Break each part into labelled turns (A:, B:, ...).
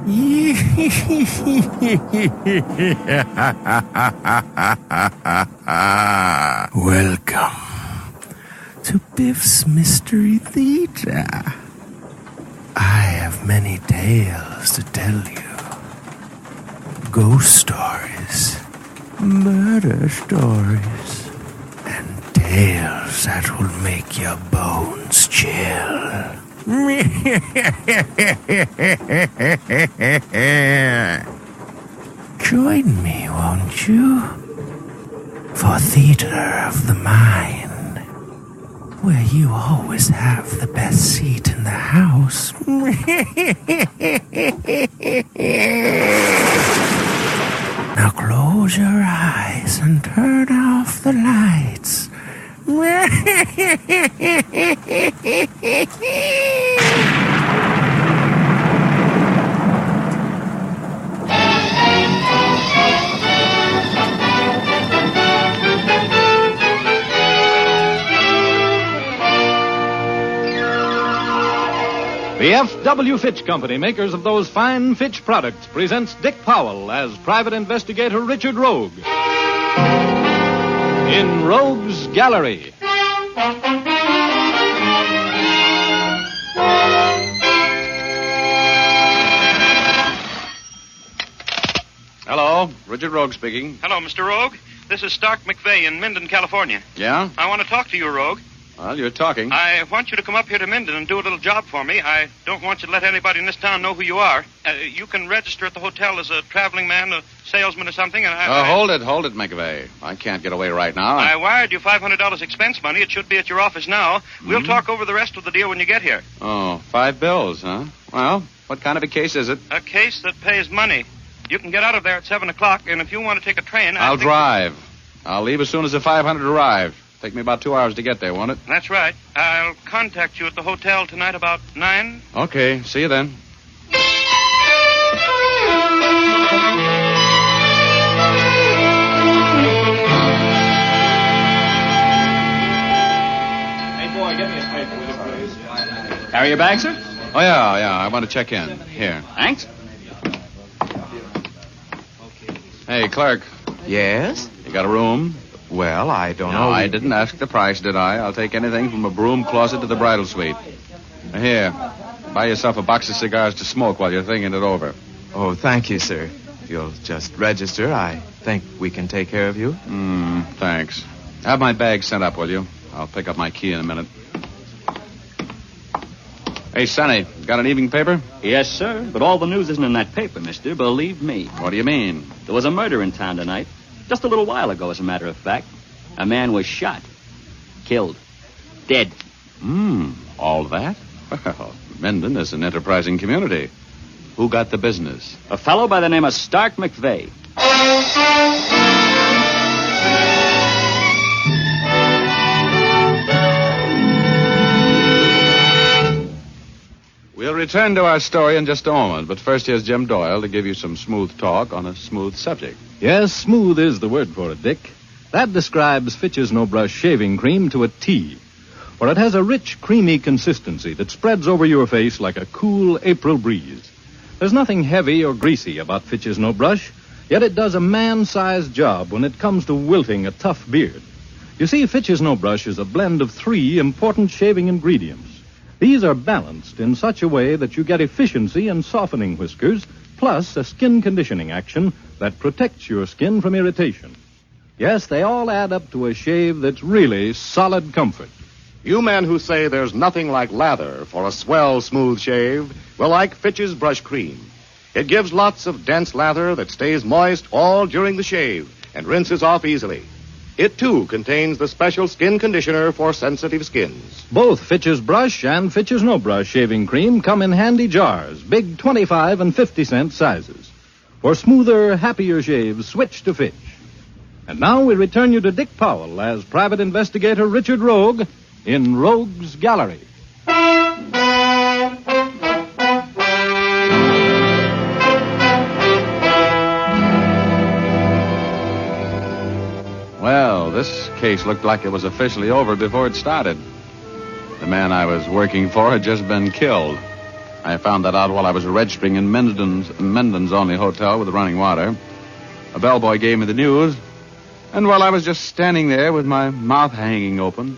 A: Welcome to Biff's Mystery Theater. I have many tales to tell you. Ghost stories, murder stories, and tales that will make your bones chill. Join me, won't you? For Theater of the Mind, where you always have the best seat in the house. Now close your eyes and turn off the lights.
B: The F.W. Fitch Company, makers of those fine Fitch products, presents Dick Powell as Private Investigator Richard Rogue in Rogue's Gallery.
C: Hello, Richard Rogue speaking.
D: Hello, Mr. Rogue. This is Stark McVeigh in Minden, California.
C: Yeah?
D: I want to talk to you, Rogue.
C: Well, you're talking.
D: I want you to come up here to Minden and do a little job for me. I don't want you to let anybody in this town know who you are. You can register at the hotel as a traveling man, a salesman or something, and
C: Hold it, McVeigh. I can't get away right now.
D: I wired you $500 expense money. It should be at your office now. We'll talk over the rest of the deal when you get here.
C: Oh, $5, huh? Well, what kind of a case is it?
D: A case that pays money. You can get out of there at 7 o'clock, and if you want to take a train...
C: I'll drive. I'll leave as soon as the 500 arrive. Take me about 2 hours to get there, won't it?
D: That's right. I'll contact you at the hotel tonight about 9.
C: Okay, see you then.
B: Hey, boy, get me a paper, will you, please?
E: Carry your bag, sir?
C: Oh, yeah, I want to check in. Here.
E: Thanks.
C: Hey, clerk,
F: Yes?
C: you got a room?
F: Well, I don't
C: No,
F: know.
C: I didn't ask the price, did I? I'll take anything from a broom closet to the bridal suite. Here, buy yourself a box of cigars to smoke while you're thinking it over.
F: Oh, thank you, sir. If you'll just register, I think we can take care of you.
C: Thanks. Have my bag sent up, will you? I'll pick up my key in a minute. Hey, Sonny, got an evening paper?
E: Yes, sir. But all the news isn't in that paper, mister. Believe me.
C: What do you mean?
E: There was a murder in town tonight. Just a little while ago, as a matter of fact. A man was shot. Killed. Dead.
C: All that? Well, Minden is an enterprising community. Who got the business?
E: A fellow by the name of Stark McVeigh.
C: We'll return to our story in just a moment, but first here's Jim Doyle to give you some smooth talk on a smooth subject.
B: Yes, smooth is the word for it, Dick. That describes Fitch's No Brush shaving cream to a T. For it has a rich, creamy consistency that spreads over your face like a cool April breeze. There's nothing heavy or greasy about Fitch's No Brush, yet it does a man-sized job when it comes to wilting a tough beard. You see, Fitch's No Brush is a blend of 3 important shaving ingredients. These are balanced in such a way that you get efficiency in softening whiskers, plus a skin conditioning action that protects your skin from irritation. Yes, they all add up to a shave that's really solid comfort.
G: You men who say there's nothing like lather for a swell, smooth shave will like Fitch's Brush Cream. It gives lots of dense lather that stays moist all during the shave and rinses off easily. It, too, contains the special skin conditioner for sensitive skins.
B: Both Fitch's Brush and Fitch's No Brush shaving cream come in handy jars, big 25 and 50-cent sizes. For smoother, happier shaves, switch to Fitch. And now we return you to Dick Powell as Private Investigator Richard Rogue in Rogue's Gallery.
C: Well, this case looked like it was officially over before it started. The man I was working for had just been killed. I found that out while I was registering in Minden's only hotel with running water. A bellboy gave me the news, and while I was just standing there with my mouth hanging open,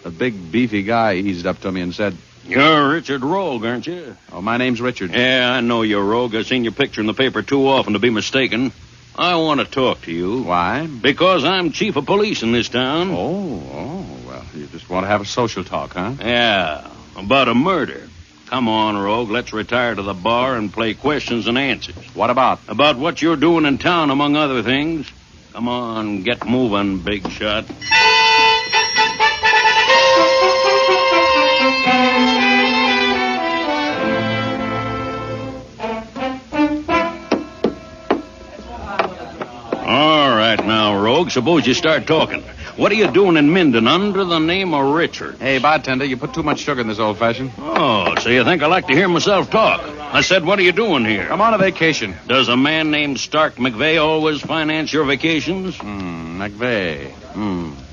C: a big, beefy guy eased up to me and said,
H: "You're Richard Rogue, aren't you?"
C: "Oh, my name's Richard."
H: "Yeah, I know you're Rogue. I've seen your picture in the paper too often to be mistaken. I want to talk to you."
C: "Why?"
H: "Because I'm chief of police in this town."
C: Oh, well, you just want to have a social talk, huh?
H: "Yeah, about a murder. Come on, Rogue, let's retire to the bar and play questions and answers."
C: "What about?"
H: "About what you're doing in town, among other things. Come on, get moving, big shot." All right, now, Rogue, suppose you start talking. What are you doing in Minden under the name of Richard?
C: "Hey, bartender, you put too much sugar in this old-fashioned."
H: Oh, so you think I like to hear myself talk? I said, what are you doing here?
C: "I'm on a vacation."
H: Does a man named Stark McVeigh always finance your vacations?
C: McVeigh.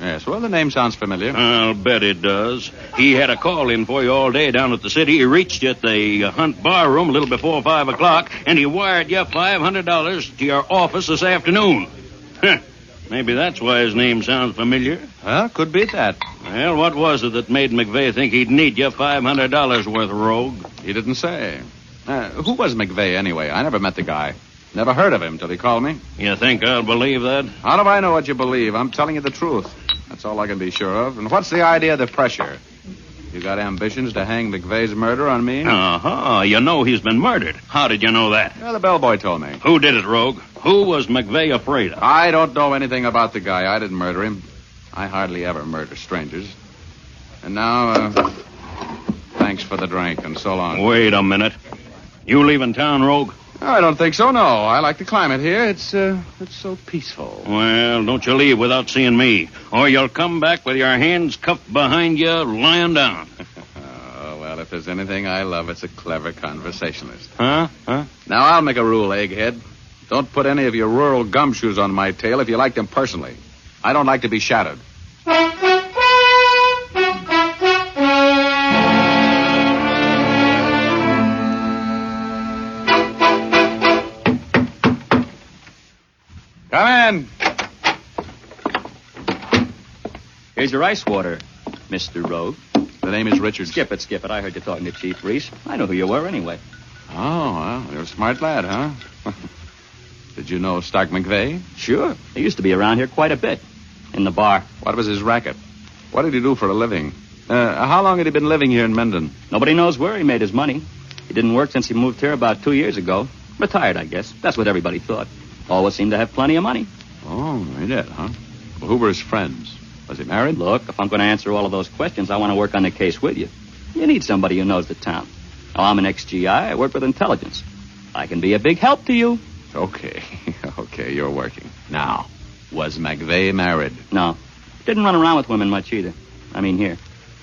C: Yes, well, the name sounds familiar.
H: I'll bet it does. He had a call in for you all day down at the city. He reached you at the Hunt Bar Room a little before 5 o'clock, and he wired you $500 to your office this afternoon. Maybe that's why his name sounds familiar.
C: Well, could be that.
H: Well, what was it that made McVeigh think he'd need you $500 worth, Rogue?
C: He didn't say. Who was McVeigh, anyway? I never met the guy. Never heard of him till he called me.
H: You think I'll believe that?
C: How do I know what you believe? I'm telling you the truth. That's all I can be sure of. And what's the idea of the pressure? You got ambitions to hang McVeigh's murder on me?
H: Uh-huh. You know he's been murdered. How did you know that?
C: Well, the bellboy told me.
H: Who did it, Rogue? Who was McVeigh afraid of?
C: I don't know anything about the guy. I didn't murder him. I hardly ever murder strangers. And now, thanks for the drink, and so long.
H: Wait a minute. You leaving town, Rogue?
C: I don't think so, no. I like the climate here. It's so peaceful.
H: Well, don't you leave without seeing me, or you'll come back with your hands cuffed behind you, lying down.
C: Oh, well, if there's anything I love, it's a clever conversationalist.
H: Huh?
C: Now, I'll make a rule, egghead. Don't put any of your rural gumshoes on my tail if you like them personally. I don't like to be shadowed. Come in.
E: Here's your ice water, Mr. Rogue.
C: The name is Richard.
E: Skip it. I heard you talking to Chief Reese. I know who you were anyway.
C: Oh, well, you're a smart lad, huh? Did you know Stark McVeigh?
E: Sure. He used to be around here quite a bit. In the bar.
C: What was his racket? What did he do for a living? How long had he been living here in Minden?
E: Nobody knows where he made his money. He didn't work since he moved here about 2 years ago. Retired, I guess. That's what everybody thought. Always seemed to have plenty of money.
C: Oh, he did, huh? Well, who were his friends? Was he married?
E: Look, if I'm going to answer all of those questions, I want to work on the case with you. You need somebody who knows the town. Now, I'm an ex-GI. I work with intelligence. I can be a big help to you.
C: Okay. Okay, you're working. Now, was McVeigh married?
E: No. Didn't run around with women much either. I mean, here.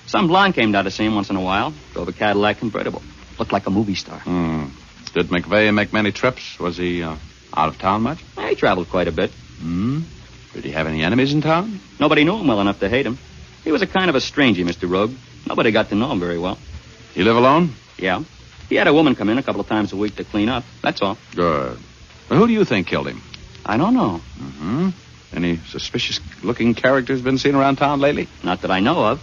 E: Some blonde came down to see him once in a while. Drove a Cadillac convertible. Looked like a movie star.
C: Did McVeigh make many trips? Was he out of town much?
E: He traveled quite a bit.
C: Did he have any enemies in town?
E: Nobody knew him well enough to hate him. He was a kind of a stranger, Mr. Rogue. Nobody got to know him very well.
C: He live alone?
E: Yeah. He had a woman come in a couple of times a week to clean up. That's all.
C: Good. Well, who do you think killed him?
E: I don't know.
C: Any suspicious-looking characters been seen around town lately?
E: Not that I know of.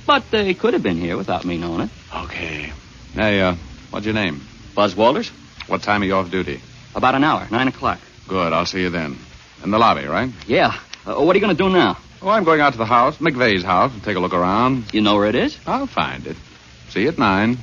E: But they could have been here without me knowing it.
C: Okay. Hey, what's your name?
E: Buzz Walters?
C: What time are you off duty?
E: About an hour, 9 o'clock.
C: Good, I'll see you then. In the lobby, right?
E: Yeah. What are you going to do now?
C: Oh, I'm going out to the house, McVeigh's house, and take a look around.
E: You know where it is?
C: I'll find it. See you at 9.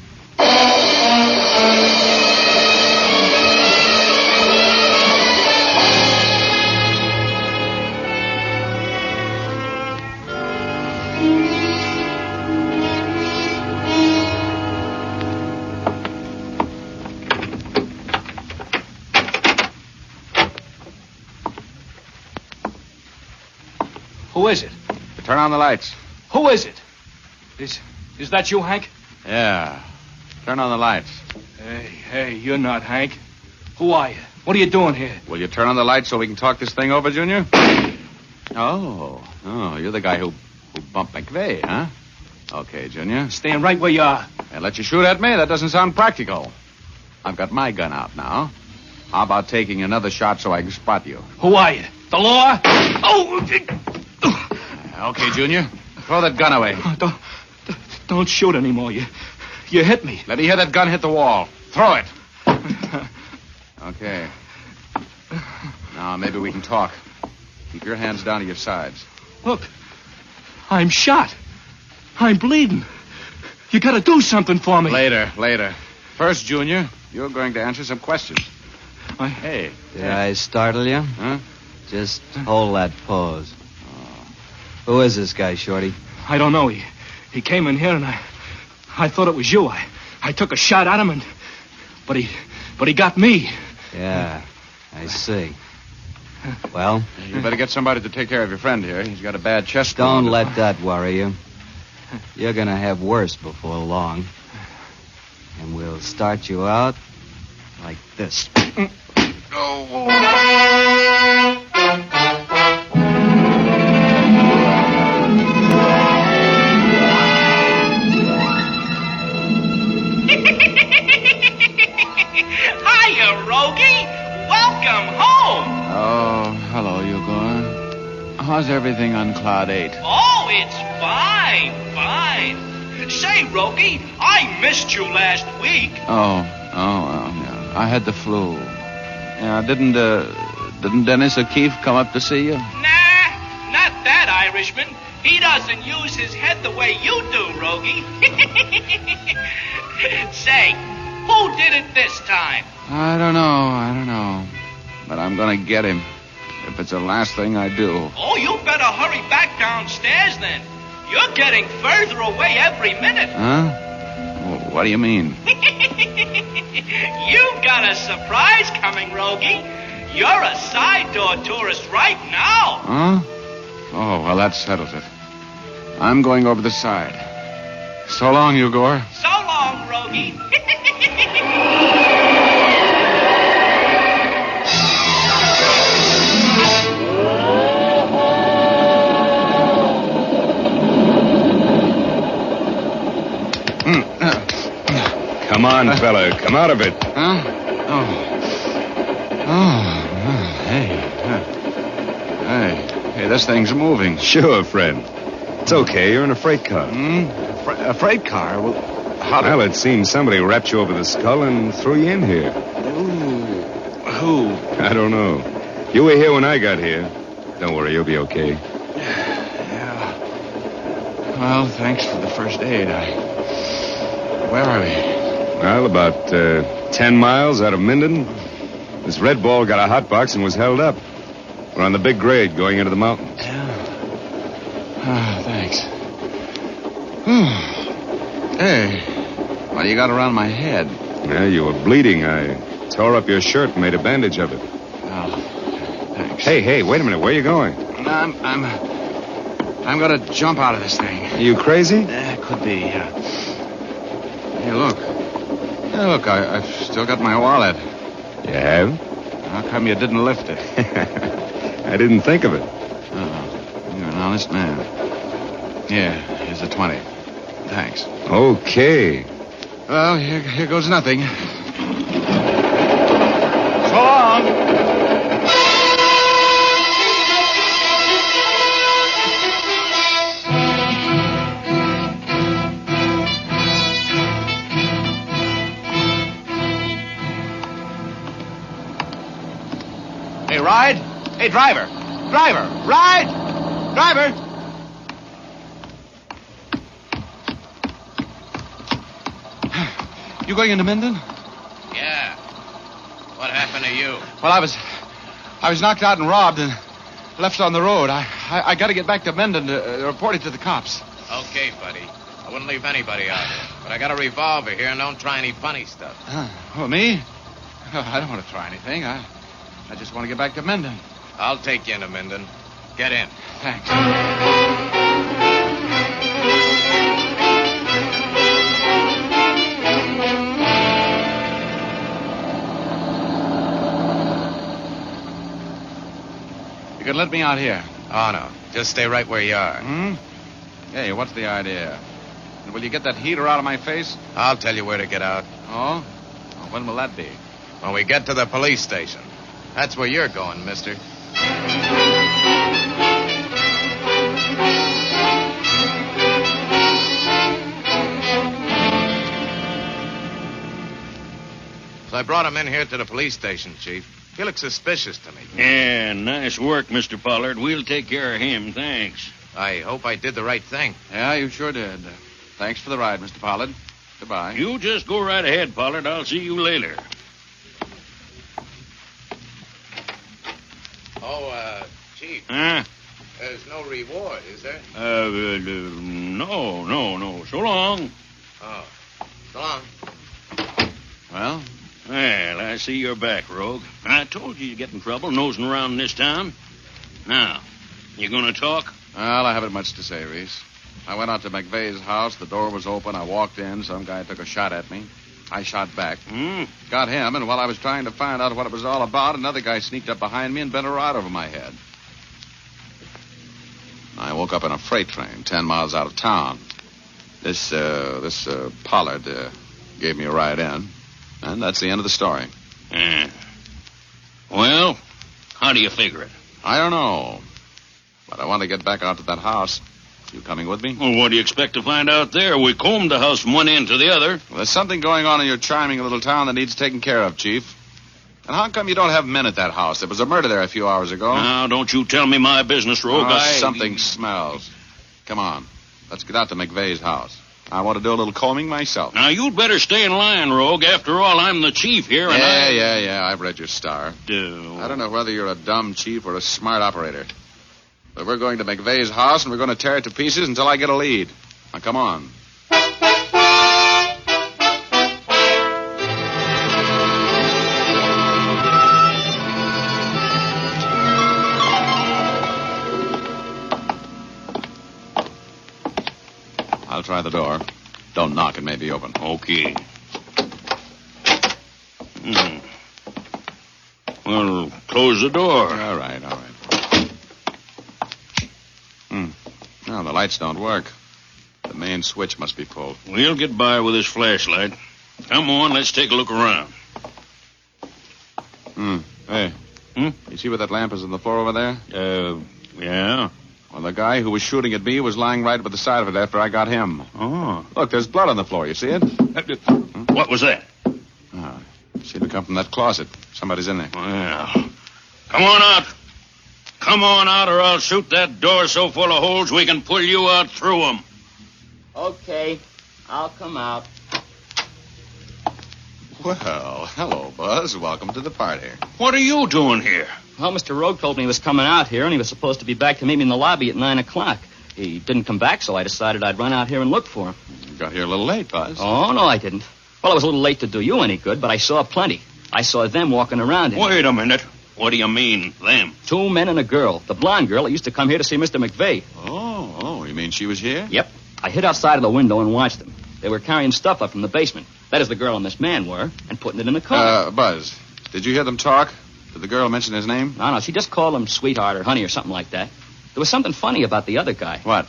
I: Who is it?
C: Turn on the lights.
I: Who is it? Is that you, Hank?
C: Yeah. Turn on the lights.
I: Hey, you're not Hank. Who are you? What are you doing here?
C: Will you turn on the lights so we can talk this thing over, Junior? Oh, you're the guy who bumped McVeigh, huh? Okay, Junior.
I: Stand right where you are.
C: And let you shoot at me? That doesn't sound practical. I've got my gun out now. How about taking another shot so I can spot you?
I: Who are you? The law? Oh!
C: Okay, Junior. Throw that gun away.
I: Oh, don't shoot anymore. You hit me.
C: Let me hear that gun hit the wall. Throw it. Okay. Now, maybe we can talk. Keep your hands down to your sides.
I: Look, I'm shot. I'm bleeding. You got to do something for me.
C: Later. First, Junior, you're going to answer some questions. Hey.
J: Did I startle you?
C: Huh?
J: Just hold that pose. Who is this guy, Shorty?
I: I don't know. He came in here and I thought it was you. I took a shot at him but he got me.
J: Yeah, I see. Well?
C: You better get somebody to take care of your friend here. He's got a bad chest
J: Don't
C: wound.
J: let that worry you. You're going to have worse before long. And we'll start you out like this.
K: Hiya, Rogie. Welcome home.
C: Oh, hello, Igor. How's everything on Cloud 8?
K: Oh, it's fine. Say, Rogie, I missed you last week.
C: Oh, yeah. I had the flu. Yeah, didn't Dennis O'Keefe come up to see you?
K: Nah, not that Irishman. He doesn't use his head the way you do, Rogie. Say, who did it this time?
C: I don't know. But I'm going to get him. If it's the last thing I do.
K: Oh, you better hurry back downstairs then. You're getting further away every minute.
C: Huh? What do you mean?
K: You've got a surprise coming, Rogie. You're a side door tourist right now.
C: Huh? Oh, well, that settles it. I'm going over the side. So long, Igor.
K: So long, Rogie.
B: Come on, fella. Come out of it.
C: Huh? Hey, this thing's moving.
B: Sure, friend. It's okay. You're in a freight car.
C: A freight car? Well,
B: Well, it seems somebody wrapped you over the skull and threw you in here.
C: Who?
B: I don't know. You were here when I got here. Don't worry, you'll be okay.
C: Yeah. Well, thanks for the first aid. Where are we?
B: Well, about 10 miles out of Minden. This red ball got a hot box and was held up. We're on the big grade going into the mountains.
C: Yeah. Thanks. Hey, what do you got around my head?
B: Yeah, you were bleeding. I tore up your shirt and made a bandage of it.
C: Oh, thanks.
B: Hey, wait a minute. Where are you going?
C: I'm going to jump out of this thing.
B: Are you crazy?
C: Could be, yeah. Hey, look. I've still got my wallet.
B: You have?
C: How come you didn't lift it?
B: I didn't think of it.
C: Oh, you're an honest man. Yeah, here's a 20. Thanks.
B: Okay.
C: Well, here goes nothing. So long. Hey, ride. Hey, driver. Ride. Driver. You going into Minden?
L: Yeah. What happened to you?
C: Well, I was knocked out and robbed and left on the road. I got to get back to Minden to report it to the cops.
L: Okay, buddy. I wouldn't leave anybody out here. But I got a revolver here and don't try any funny stuff.
C: Oh, me? Oh, I don't want to try anything. I just want to get back to Minden.
L: I'll take you into Minden. Get in.
C: Thanks. You can let me out here.
L: Oh, no. Just stay right where you are.
C: Hey, what's the idea? Will you get that heater out of my face?
L: I'll tell you where to get out.
C: Oh? When will that be?
L: When we get to the police station. That's where you're going, mister. So I brought him in here to the police station, Chief. He looks suspicious to me.
H: Yeah, nice work, Mr. Pollard. We'll take care of him, thanks.
L: I hope I did the right thing.
C: Yeah, you sure did. Thanks for the ride, Mr. Pollard. Goodbye.
H: You just go right ahead, Pollard. I'll see you later.
L: Oh, Chief.
H: Huh?
L: There's no reward, is there?
H: No. So long.
L: Oh, so long.
C: Well?
H: Well, I see you're back, Rogue. I told you you'd get in trouble nosing around in this town. Now, you gonna talk?
C: Well, I haven't much to say, Reese. I went out to McVeigh's house. The door was open. I walked in. Some guy took a shot at me. I shot back. Got him, and while I was trying to find out what it was all about, another guy sneaked up behind me and bent a rod over my head. I woke up in a freight train 10 miles out of town. This Pollard gave me a ride in, and that's the end of the story.
H: Well, how do you figure it?
C: I don't know, but I want to get back out to that house. You coming with me?
H: Well, what do you expect to find out there? We combed the house from one end to the other.
C: Well, there's something going on in your charming little town that needs taken care of, Chief. And how come you don't have men at that house? There was a murder there a few hours ago.
H: Now, don't you tell me my business, Rogue.
C: Something smells. Come on. Let's get out to McVeigh's house. I want to do a little combing myself.
H: Now, you'd better stay in line, Rogue. After all, I'm the chief here, and
C: Yeah. I've read your star. I don't know whether you're a dumb chief or a smart operator. But we're going to McVeigh's house, and we're going to tear it to pieces until I get a lead. Now, come on. I'll try the door. Don't knock, it may be open.
H: Okay. Well, close the door.
C: All right. No, the lights don't work. The main switch must be pulled.
H: We'll get by with this flashlight. Come on, let's take a look around.
C: Hey. You see where that lamp is on the floor over there?
H: Yeah.
C: Well, the guy who was shooting at me was lying right by the side of it after I got him.
H: Oh.
C: Look, there's blood on the floor. You see it?
H: What was that?
C: Seemed to come from that closet. Somebody's in there.
H: Well, come on out. Come on out, or I'll shoot that door so full of holes we can pull you out through them.
E: Okay, I'll come out.
C: Well, hello, Buzz. Welcome to the party.
H: What are you doing here?
E: Well, Mr. Rogue told me he was coming out here, and he was supposed to be back to meet me in the lobby at 9 o'clock. He didn't come back, so I decided I'd run out here and look for him.
C: You got here a little late, Buzz.
E: Oh, no, I didn't. Well, I was a little late to do you any good, but I saw plenty. I saw them walking around.
H: Wait a minute. What do you mean, them?
E: 2 men and a girl. The blonde girl that used to come here to see Mr. McVeigh.
C: Oh, you mean she was here?
E: Yep. I hid outside of the window and watched them. They were carrying stuff up from the basement. That is, the girl and this man were, and putting it in the car.
C: Buzz, did you hear them talk? Did the girl mention his name?
E: No, she just called him sweetheart or honey or something like that. There was something funny about the other guy.
C: What?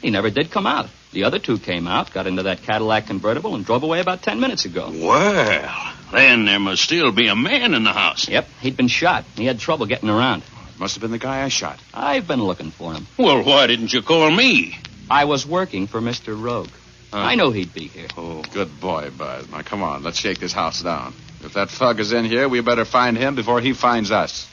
E: He never did come out. The other two came out, got into that Cadillac convertible, and drove away about 10 minutes ago.
H: Well, then there must still be a man in the house.
E: Yep, he'd been shot. He had trouble getting around.
C: Must have been the guy I shot.
E: I've been looking for him.
H: Well, why didn't you call me?
E: I was working for Mr. Rogue. I know he'd be here.
C: Oh, good boy, Buzz. Now, come on, let's shake this house down. If that thug is in here, we better find him before he finds us.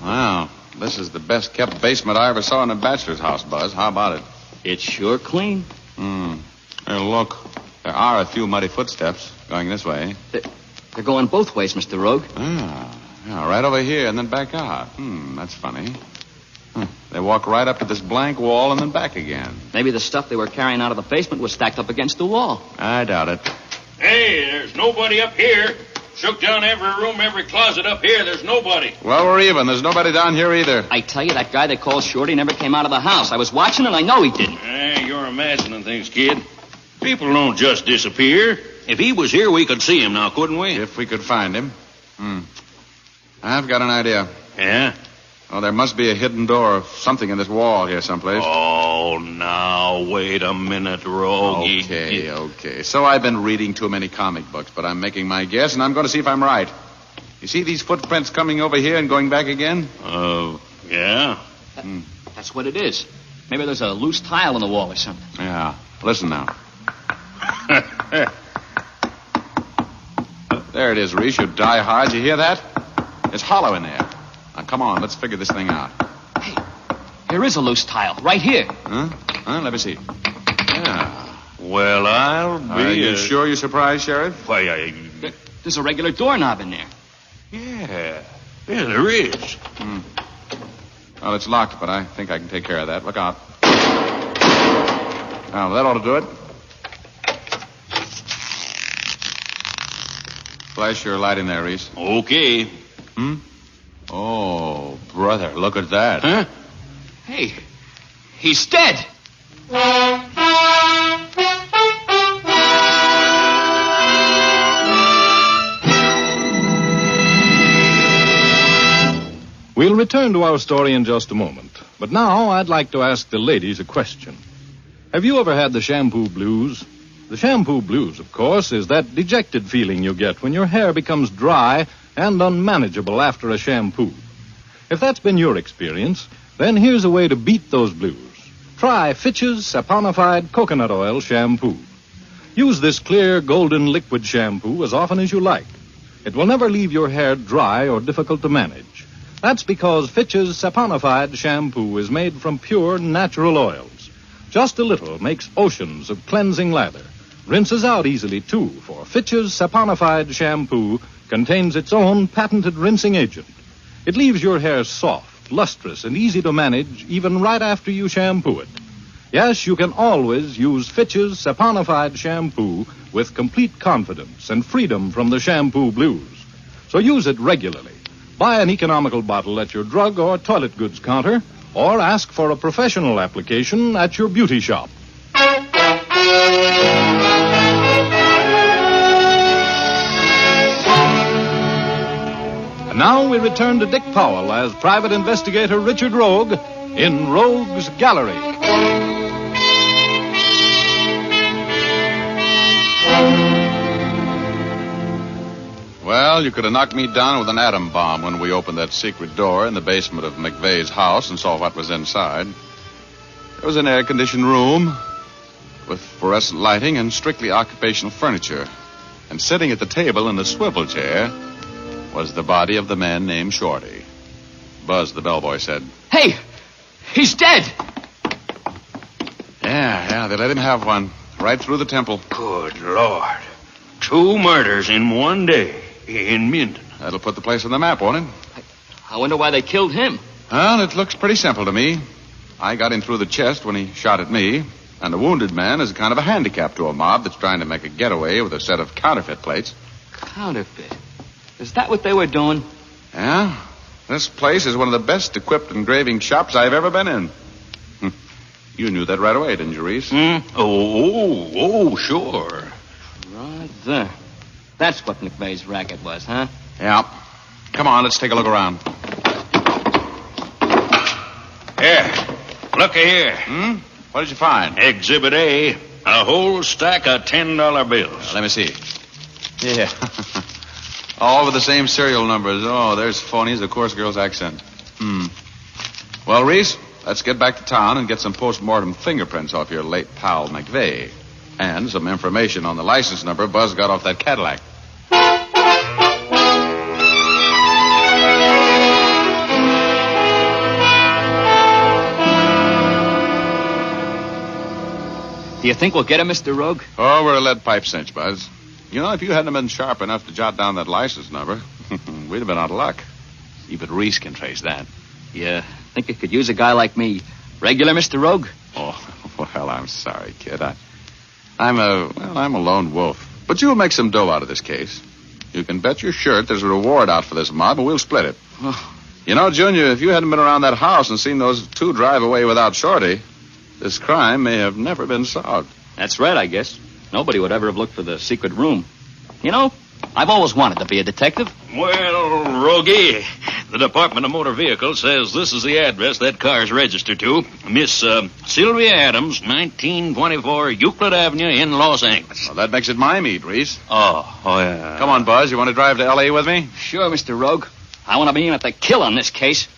C: Wow, this is the best-kept basement I ever saw in a bachelor's house, Buzz. How about it?
E: It's sure clean.
C: Hey, look, there are a few muddy footsteps going this way.
E: They're going both ways, Mr. Rogue.
C: Yeah, right over here and then back out. That's funny. They walk right up to this blank wall and then back again.
E: Maybe the stuff they were carrying out of the basement was stacked up against the wall.
C: I doubt it.
H: Hey, there's nobody up here. Shook down every room, every closet up here. There's nobody.
C: Well, we're even. There's nobody down here either.
E: I tell you, that guy they called Shorty never came out of the house. I was watching, and I know he didn't.
H: Hey, you're imagining things, kid. People don't just disappear. If he was here, we could see him now, couldn't we?
C: If we could find him. I've got an idea.
H: Yeah?
C: Oh, there must be a hidden door or something in this wall here someplace.
H: Oh, now, wait a minute, Rogue.
C: Okay. So I've been reading too many comic books, but I'm making my guess, and I'm going to see if I'm right. You see these footprints coming over here and going back again?
H: Yeah.
E: That's what it is. Maybe there's a loose tile in the wall or something.
C: Yeah. Listen now. There it is, Reese. You die hard. You hear that? It's hollow in there. Now, come on. Let's figure this thing out.
E: Hey, here is a loose tile. Right here.
C: Huh? Let me see. Yeah.
H: Well, I'll be...
C: Are you sure you're surprised, Sheriff?
H: Why,
E: There's a regular doorknob in there.
H: Yeah, there is.
C: Well, it's locked, but I think I can take care of that. Look out. Now, that ought to do it. Flash your light in there, Reese.
H: Okay.
C: Oh, brother, look at that.
H: Huh?
E: Hey, he's dead.
B: We'll return to our story in just a moment. But now I'd like to ask the ladies a question. Have you ever had the shampoo blues? The shampoo blues, of course, is that dejected feeling you get when your hair becomes dry and unmanageable after a shampoo. If that's been your experience, then here's a way to beat those blues. Try Fitch's saponified coconut oil shampoo. Use this clear golden liquid shampoo as often as you like. It will never leave your hair dry or difficult to manage. That's because Fitch's saponified shampoo is made from pure natural oils. Just a little makes oceans of cleansing lather. Rinses out easily, too, for Fitch's saponified shampoo contains its own patented rinsing agent. It leaves your hair soft, lustrous, and easy to manage even right after you shampoo it. Yes, you can always use Fitch's saponified shampoo with complete confidence and freedom from the shampoo blues. So use it regularly. Buy an economical bottle at your drug or toilet goods counter, or ask for a professional application at your beauty shop. And now we return to Dick Powell as Private Investigator Richard Rogue in Rogue's Gallery.
C: Well, you could have knocked me down with an atom bomb when we opened that secret door in the basement of McVeigh's house and saw what was inside. It was an air-conditioned room with fluorescent lighting and strictly occupational furniture. And sitting at the table in a swivel chair was the body of the man named Shorty. Buzz, the bellboy, said.
E: Hey, he's dead.
C: Yeah, they let him have one. Right through the temple.
H: Good Lord. 2 murders in one day in Minden.
C: That'll put the place on the map, won't it?
E: I wonder why they killed him.
C: Well, it looks pretty simple to me. I got him through the chest when he shot at me, and a wounded man is kind of a handicap to a mob that's trying to make a getaway with a set of counterfeit plates.
E: Counterfeit? Is that what they were doing?
C: Yeah. This place is one of the best equipped engraving shops I've ever been in. You knew that right away, didn't you, Reese?
H: Oh, sure.
E: Right there. That's what McVeigh's racket was, huh?
C: Yeah. Come on, let's take a look around.
H: Here. Look here.
C: What did you find?
H: Exhibit A. A whole stack of $10 bills.
C: Let me see. Yeah. All with the same serial numbers. Oh, there's phonies, the coarse girl's accent. Well, Reese, let's get back to town and get some post-mortem fingerprints off your late pal, McVeigh. And some information on the license number Buzz got off that Cadillac.
E: Do you think we'll get him, Mr. Rogue?
C: Oh, we're a lead pipe cinch, Buzz. You know, if you hadn't been sharp enough to jot down that license number, we'd have been out of luck. Even Reese can trace that.
E: Yeah, think it could use a guy like me. Regular, Mr. Rogue?
C: Oh, well, I'm sorry, kid. I'm a lone wolf. But you'll make some dough out of this case. You can bet your shirt there's a reward out for this mob, and we'll split it.
E: Oh.
C: You know, Junior, if you hadn't been around that house and seen those 2 drive away without Shorty, this crime may have never been solved.
E: That's right, I guess. nobody would ever have looked for the secret room. You know, I've always wanted to be a detective.
H: Well, Rogie, the Department of Motor Vehicles says this is the address that car's registered to. Miss Sylvia Adams, 1924 Euclid Avenue in Los Angeles.
C: Well, that makes it my meat, Reese.
E: Oh, yeah.
C: Come on, Buzz. You want to drive to L.A. with me?
E: Sure, Mr. Rogue. I want to be in at the kill on this case.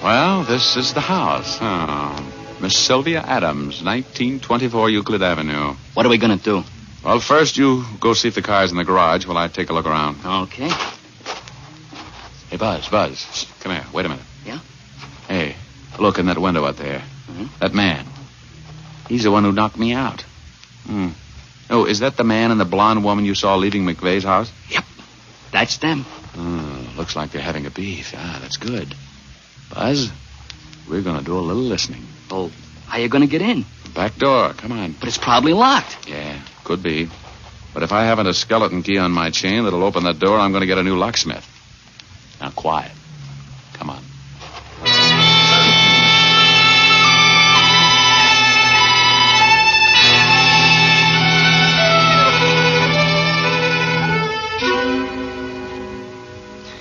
C: Well, this is the house. Oh. Miss Sylvia Adams, 1924 Euclid Avenue.
E: What are we going to do?
C: Well, first you go see if the car's in the garage while I take a look around.
E: Okay.
C: Hey, Buzz. Shh, come here. Wait a minute.
E: Yeah?
C: Hey, look in that window out there.
E: Mm-hmm.
C: That man. He's the one who knocked me out. Oh, is that the man and the blonde woman you saw leaving McVeigh's house?
E: Yep. That's them.
C: Looks like they're having a beef. That's good. Buzz, we're going to do a little listening.
E: Oh, how you going to get in?
C: Back door. Come on.
E: But it's probably locked.
C: Yeah, could be. But if I haven't a skeleton key on my chain that'll open that door, I'm going to get a new locksmith. Now, quiet. Come on.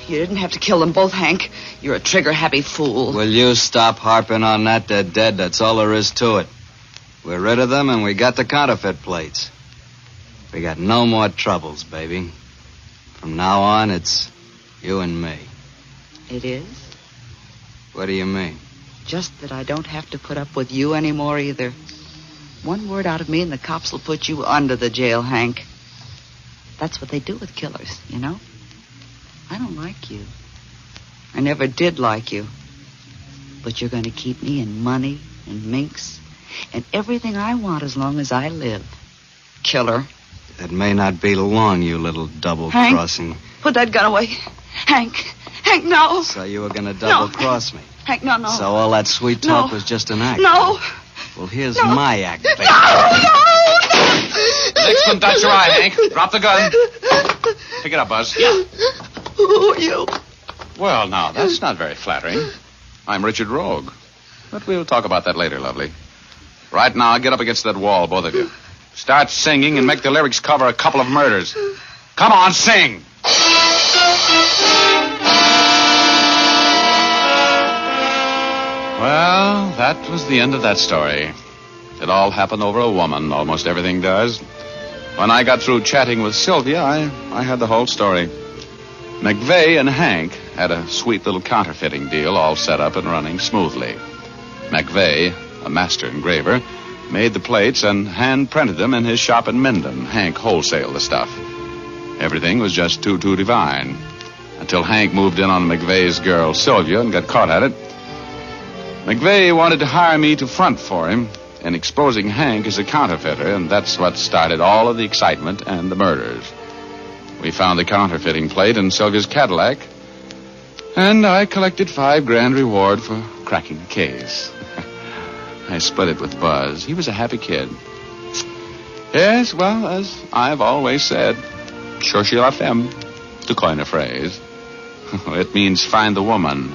M: You didn't have to kill them both, Hank. You're a trigger-happy fool.
J: Will you stop harping on that? They're dead. That's all there is to it. We're rid of them, and we got the counterfeit plates. We got no more troubles, baby. From now on, it's you and me.
M: It is?
J: What do you mean?
M: Just that I don't have to put up with you anymore either. One word out of me and the cops will put you under the jail, Hank. That's what they do with killers, you know? I don't like you. I never did like you. But you're going to keep me in money and minks and everything I want as long as I live. Killer.
J: It may not be long, you little double-crossing.
M: Hank, put that gun away. Hank, no.
J: So you were going to double-cross me?
M: Hank, no.
J: So all that sweet talk was just an act?
M: No.
J: Well, here's my act, baby.
M: No.
C: Next one, touch your eye, Hank. Drop the gun. Pick it up, Buzz.
M: Yeah. Who are you?
C: Well, now, that's not very flattering. I'm Richard Rogue. But we'll talk about that later, lovely. Right now, get up against that wall, both of you. Start singing and make the lyrics cover a couple of murders. Come on, sing! Well, that was the end of that story. It all happened over a woman. Almost everything does. When I got through chatting with Sylvia, I had the whole story. McVeigh and Hank had a sweet little counterfeiting deal all set up and running smoothly. McVeigh, a master engraver, made the plates and hand-printed them in his shop in Minden. Hank wholesaled the stuff. Everything was just too divine. Until Hank moved in on McVeigh's girl, Sylvia, and got caught at it. McVeigh wanted to hire me to front for him in exposing Hank as a counterfeiter, and that's what started all of the excitement and the murders. We found the counterfeiting plate in Sylvia's Cadillac, and I collected $5,000 reward for cracking the case. I split it with Buzz. He was a happy kid. Yes, well, as I've always said, cherchez la femme, to coin a phrase. It means find the woman.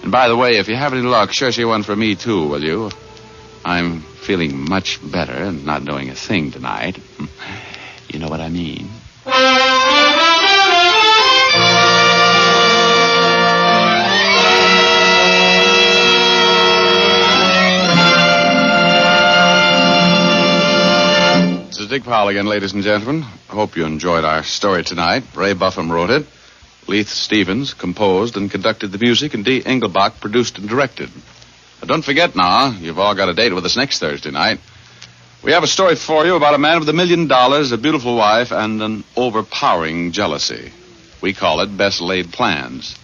C: And by the way, if you have any luck, cherchez one for me, too, will you? I'm feeling much better and not doing a thing tonight. You know what I mean. This is Dick Powell again, ladies and gentlemen. I hope you enjoyed our story tonight. Ray Buffum wrote it. Leith Stevens composed and conducted the music, and Dee Engelbach produced and directed. But don't forget now, you've all got a date with us next Thursday night. We have a story for you about a man with $1 million, a beautiful wife, and an overpowering jealousy. We call it Best Laid Plans.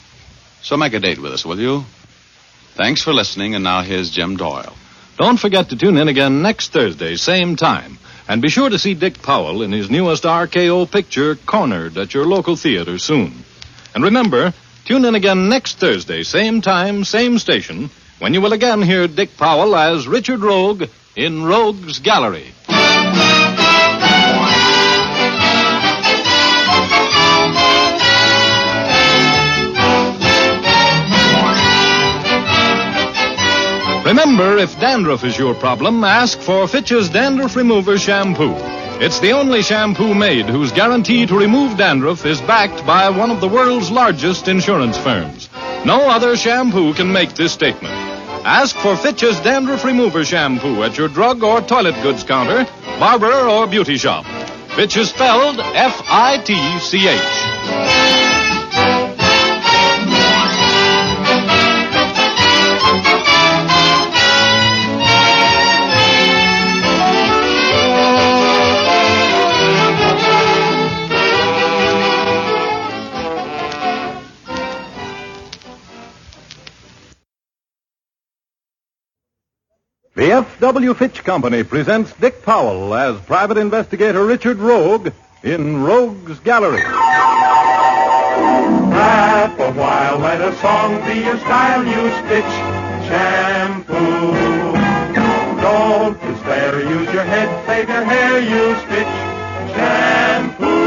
C: So make a date with us, will you? Thanks for listening, and now here's Jim Doyle.
B: Don't forget to tune in again next Thursday, same time. And be sure to see Dick Powell in his newest RKO picture, Cornered, at your local theater soon. And remember, tune in again next Thursday, same time, same station, when you will again hear Dick Powell as Richard Rogue in Rogue's Gallery. Remember, if dandruff is your problem, ask for Fitch's Dandruff Remover Shampoo. It's the only shampoo made whose guarantee to remove dandruff is backed by one of the world's largest insurance firms. No other shampoo can make this statement. Ask for Fitch's Dandruff Remover Shampoo at your drug or toilet goods counter, barber or beauty shop. Fitch is spelled F-I-T-C-H.
N: The F.W. Fitch Company presents Dick Powell as Private Investigator Richard Rogue in Rogue's Gallery.
O: Laugh a while, let a song be your style, use Fitch shampoo. Don't despair, use your head, save your hair, use Fitch shampoo.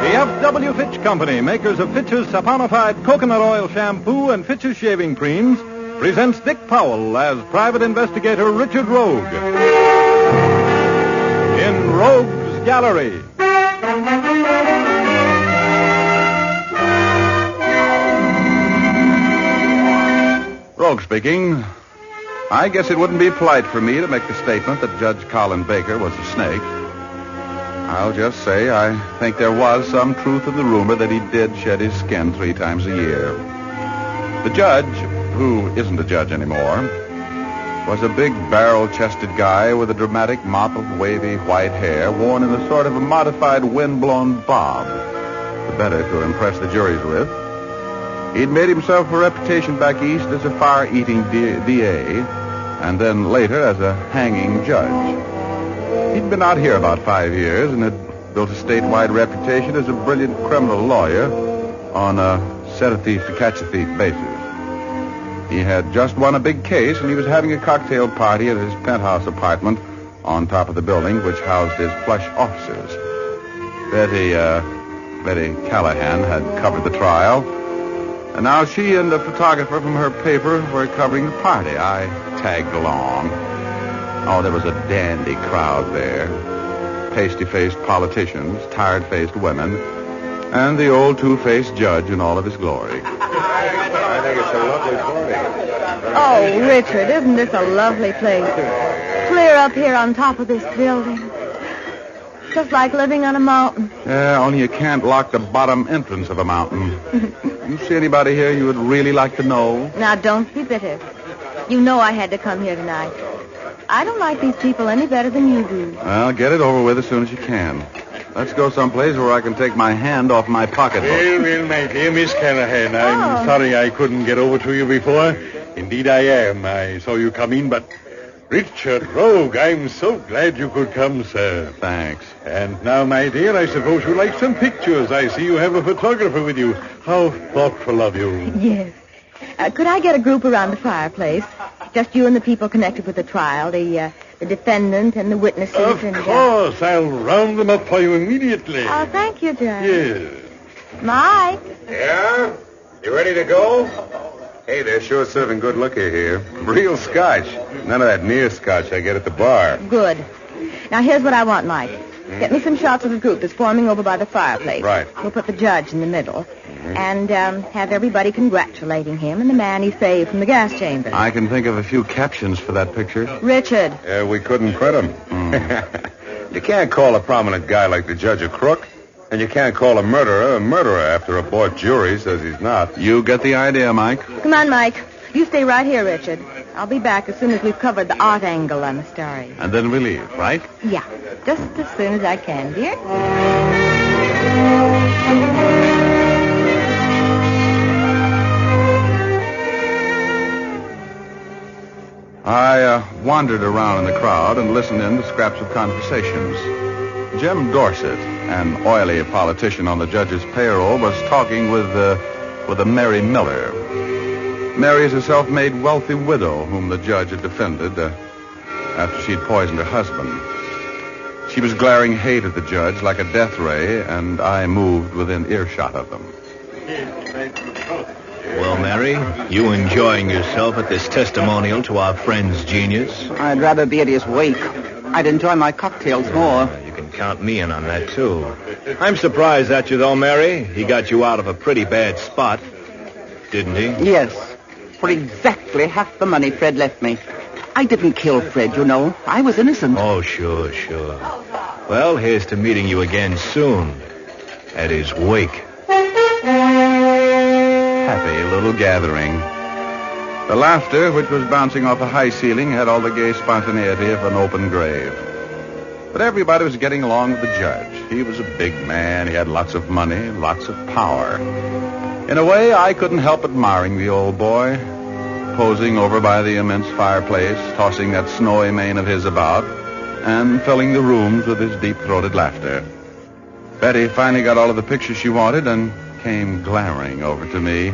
N: The F.W. Fitch Company, makers of Fitch's saponified coconut oil shampoo and Fitch's shaving creams, presents Dick Powell as Private Investigator Richard Rogue in Rogue's Gallery.
C: Rogue speaking. I guess it wouldn't be polite for me to make the statement that Judge Colin Baker was a snake. I'll just say I think there was some truth in the rumor that he did shed his skin 3 times a year. The judge, who isn't a judge anymore, was a big barrel-chested guy with a dramatic mop of wavy white hair worn in a sort of a modified wind-blown bob, the better to impress the juries with. He'd made himself a reputation back east as a fire-eating DA, and then later as a hanging judge. He'd been out here about 5 years and had built a statewide reputation as a brilliant criminal lawyer on a set-a-thief-to-catch-a-thief basis. He had just won a big case, and he was having a cocktail party at his penthouse apartment on top of the building, which housed his plush offices. Betty Callahan had covered the trial, and now she and a photographer from her paper were covering the party. I tagged along. Oh, there was a dandy crowd there. Pasty-faced politicians, tired-faced women, and the old two-faced judge in all of his glory.
P: I think it's a lovely party.
Q: Oh, Richard, isn't this a lovely place? Clear up here on top of this building. Just like living on a mountain.
C: Yeah, only you can't lock the bottom entrance of a mountain. You see anybody here you would really like to know?
Q: Now, don't be bitter. You know I had to come here tonight. I don't like these people any better than you do.
C: Well, get it over with as soon as you can. Let's go someplace where I can take my hand off my pocketbook.
P: Well, my dear Miss Callahan, I'm sorry I couldn't get over to you before. Indeed I am. I saw you come in, but... Richard Rogue, I'm so glad you could come, sir.
C: Thanks.
P: And now, my dear, I suppose you'd like some pictures. I see you have a photographer with you. How thoughtful of you.
Q: Yes. Could I get a group around the fireplace? Just you and the people connected with the trial, the defendant and the witnesses.
P: Of course. I'll round them up for you immediately.
Q: Oh, thank you, Judge.
P: Yes.
Q: Mike?
G: Yeah? You ready to go? Hey, they're sure serving good liquor here. Real scotch. None of that near scotch I get at the bar.
Q: Good. Now, here's what I want, Mike. Get me some shots of the group that's forming over by the fireplace.
G: Right.
Q: We'll put the judge in the middle. And have everybody congratulating him and the man he saved from the gas chamber.
C: I can think of a few captions for that picture.
Q: Richard.
G: Yeah, we couldn't print him. You can't call a prominent guy like the judge a crook. And you can't call a murderer after a board jury says he's not.
C: You get the idea, Mike.
Q: Come on, Mike. You stay right here, Richard. I'll be back as soon as we've covered the art angle on the story.
C: And then we leave, right?
Q: Yeah, just as soon as I can, dear.
C: I wandered around in the crowd and listened in to scraps of conversations. Jim Dorset, an oily politician on the judge's payroll, was talking with a Mary Miller. Mary is a self-made wealthy widow whom the judge had defended after she'd poisoned her husband. She was glaring hate at the judge like a death ray, and I moved within earshot of them. Well,
R: Mary? You enjoying yourself at this testimonial to our friend's genius?
S: I'd rather be at his wake. I'd enjoy my cocktails more.
R: You can count me in on that, too. I'm surprised at you, though, Mary. He got you out of a pretty bad spot, didn't he?
S: Yes, for exactly half the money Fred left me. I didn't kill Fred, you know. I was innocent.
R: Oh, sure. Well, here's to meeting you again soon at his wake.
C: Happy little gathering. The laughter, which was bouncing off the high ceiling, had all the gay spontaneity of an open grave. But everybody was getting along with the judge. He was a big man. He had lots of money, lots of power. In a way, I couldn't help admiring the old boy, posing over by the immense fireplace, tossing that snowy mane of his about, and filling the rooms with his deep-throated laughter. Betty finally got all of the pictures she wanted and came glaring over to me.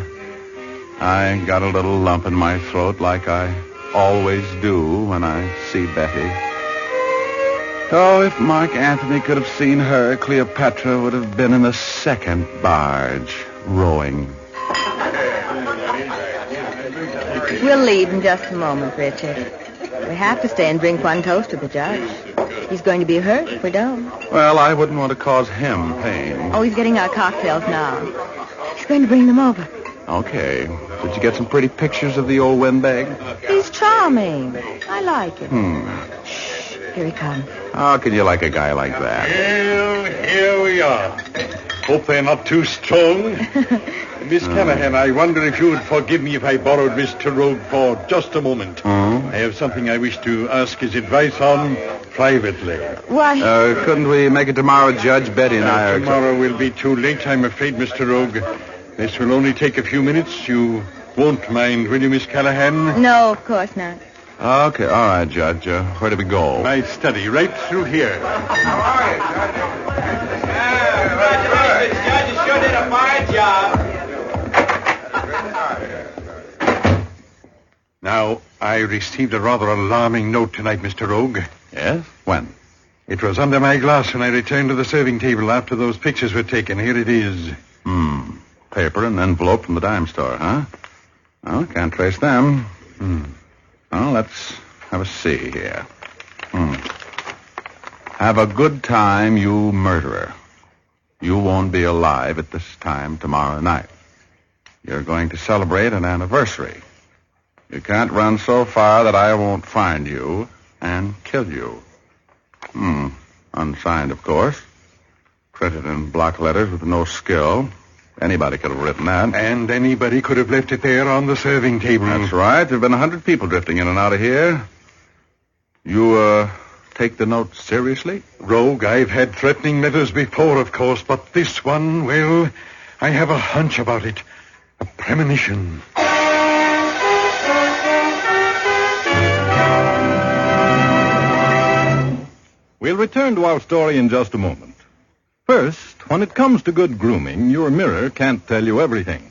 C: I got a little lump in my throat like I always do when I see Betty. Oh, if Mark Antony could have seen her, Cleopatra would have been in the second barge, rowing.
Q: We'll leave in just a moment, Richard. We have to stay and drink one toast to the judge. He's going to be hurt if we don't.
C: Well, I wouldn't want to cause him pain.
Q: Oh, he's getting our cocktails now. He's going to bring them over.
C: Okay. Did you get some pretty pictures of the old windbag?
Q: He's charming. I like him.
C: Shh.
Q: Here he comes.
C: How can you like a guy like that?
P: Well, here we are. Hope they're not too strong. Miss Callahan, I wonder if you would forgive me if I borrowed Mr. Rogue for just a moment. I have something I wish to ask his advice on privately.
Q: Why?
C: Couldn't we make it tomorrow, Judge? Betty and I are...
P: Tomorrow will be too late, I'm afraid, Mr. Rogue. This will only take a few minutes. You won't mind, will you, Miss Callahan?
Q: No, of course not.
C: Okay, all right, Judge. Where do we go?
P: My study, right through here.
K: Congratulations, Judge. You sure did a fine job.
P: Now, I received a rather alarming note tonight, Mr. Rogue.
C: Yes? When?
P: It was under my glass when I returned to the serving table after those pictures were taken. Here it is.
C: Paper and envelope from the dime store, huh? Well, can't trace them. Well, let's have a see here. Have a good time, you murderer. You won't be alive at this time tomorrow night. You're going to celebrate an anniversary. You can't run so far that I won't find you and kill you. Unsigned, of course. Printed in block letters with no skill. Anybody could have written that.
P: And anybody could have left it there on the serving table.
C: That's right. There have been 100 people drifting in and out of here. You, take the note seriously?
P: Rogue, I've had threatening letters before, of course, but this one, well, I have a hunch about it. A premonition.
N: We'll return to our story in just a moment. First, when it comes to good grooming, your mirror can't tell you everything.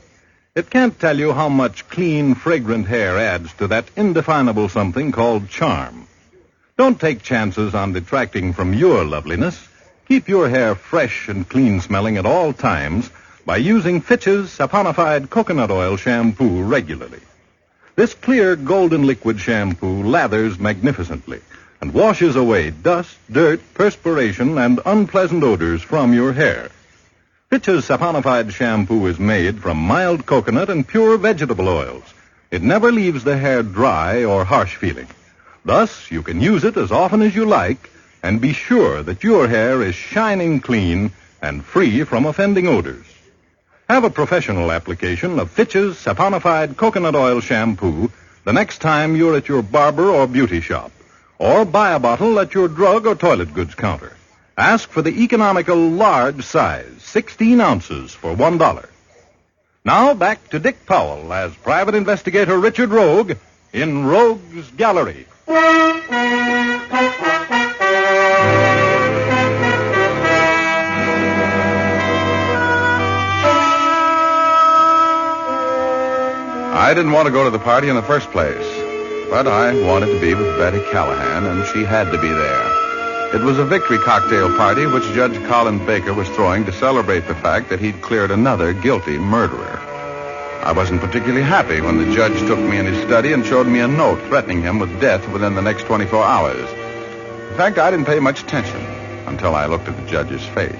N: It can't tell you how much clean, fragrant hair adds to that indefinable something called charm. Don't take chances on detracting from your loveliness. Keep your hair fresh and clean-smelling at all times by using Fitch's saponified coconut oil shampoo regularly. This clear, golden liquid shampoo lathers magnificently and washes away dust, dirt, perspiration, and unpleasant odors from your hair. Fitch's saponified shampoo is made from mild coconut and pure vegetable oils. It never leaves the hair dry or harsh feeling. Thus, you can use it as often as you like and be sure that your hair is shining clean and free from offending odors. Have a professional application of Fitch's saponified coconut oil shampoo the next time you're at your barber or beauty shop. Or buy a bottle at your drug or toilet goods counter. Ask for the economical large size, 16 ounces for $1. Now back to Dick Powell as Private Investigator Richard Rogue in Rogue's Gallery.
C: I didn't want to go to the party in the first place. But I wanted to be with Betty Callahan, and she had to be there. It was a victory cocktail party which Judge Colin Baker was throwing to celebrate the fact that he'd cleared another guilty murderer. I wasn't particularly happy when the judge took me in his study and showed me a note threatening him with death within the next 24 hours. In fact, I didn't pay much attention until I looked at the judge's face.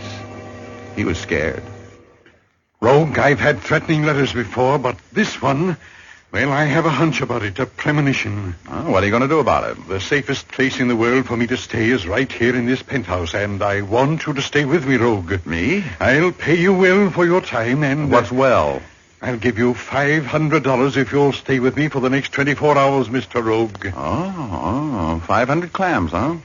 C: He was scared.
P: Rogue, I've had threatening letters before, but this one, well, I have a hunch about it, a premonition.
C: Oh, what are you going to do about it?
P: The safest place in the world for me to stay is right here in this penthouse, and I want you to stay with me, Rogue.
C: Me?
P: I'll pay you well for your time, and...
C: What's well?
P: I'll give you $500 if you'll stay with me for the next 24 hours, Mr. Rogue.
C: Oh, 500 clams, huh?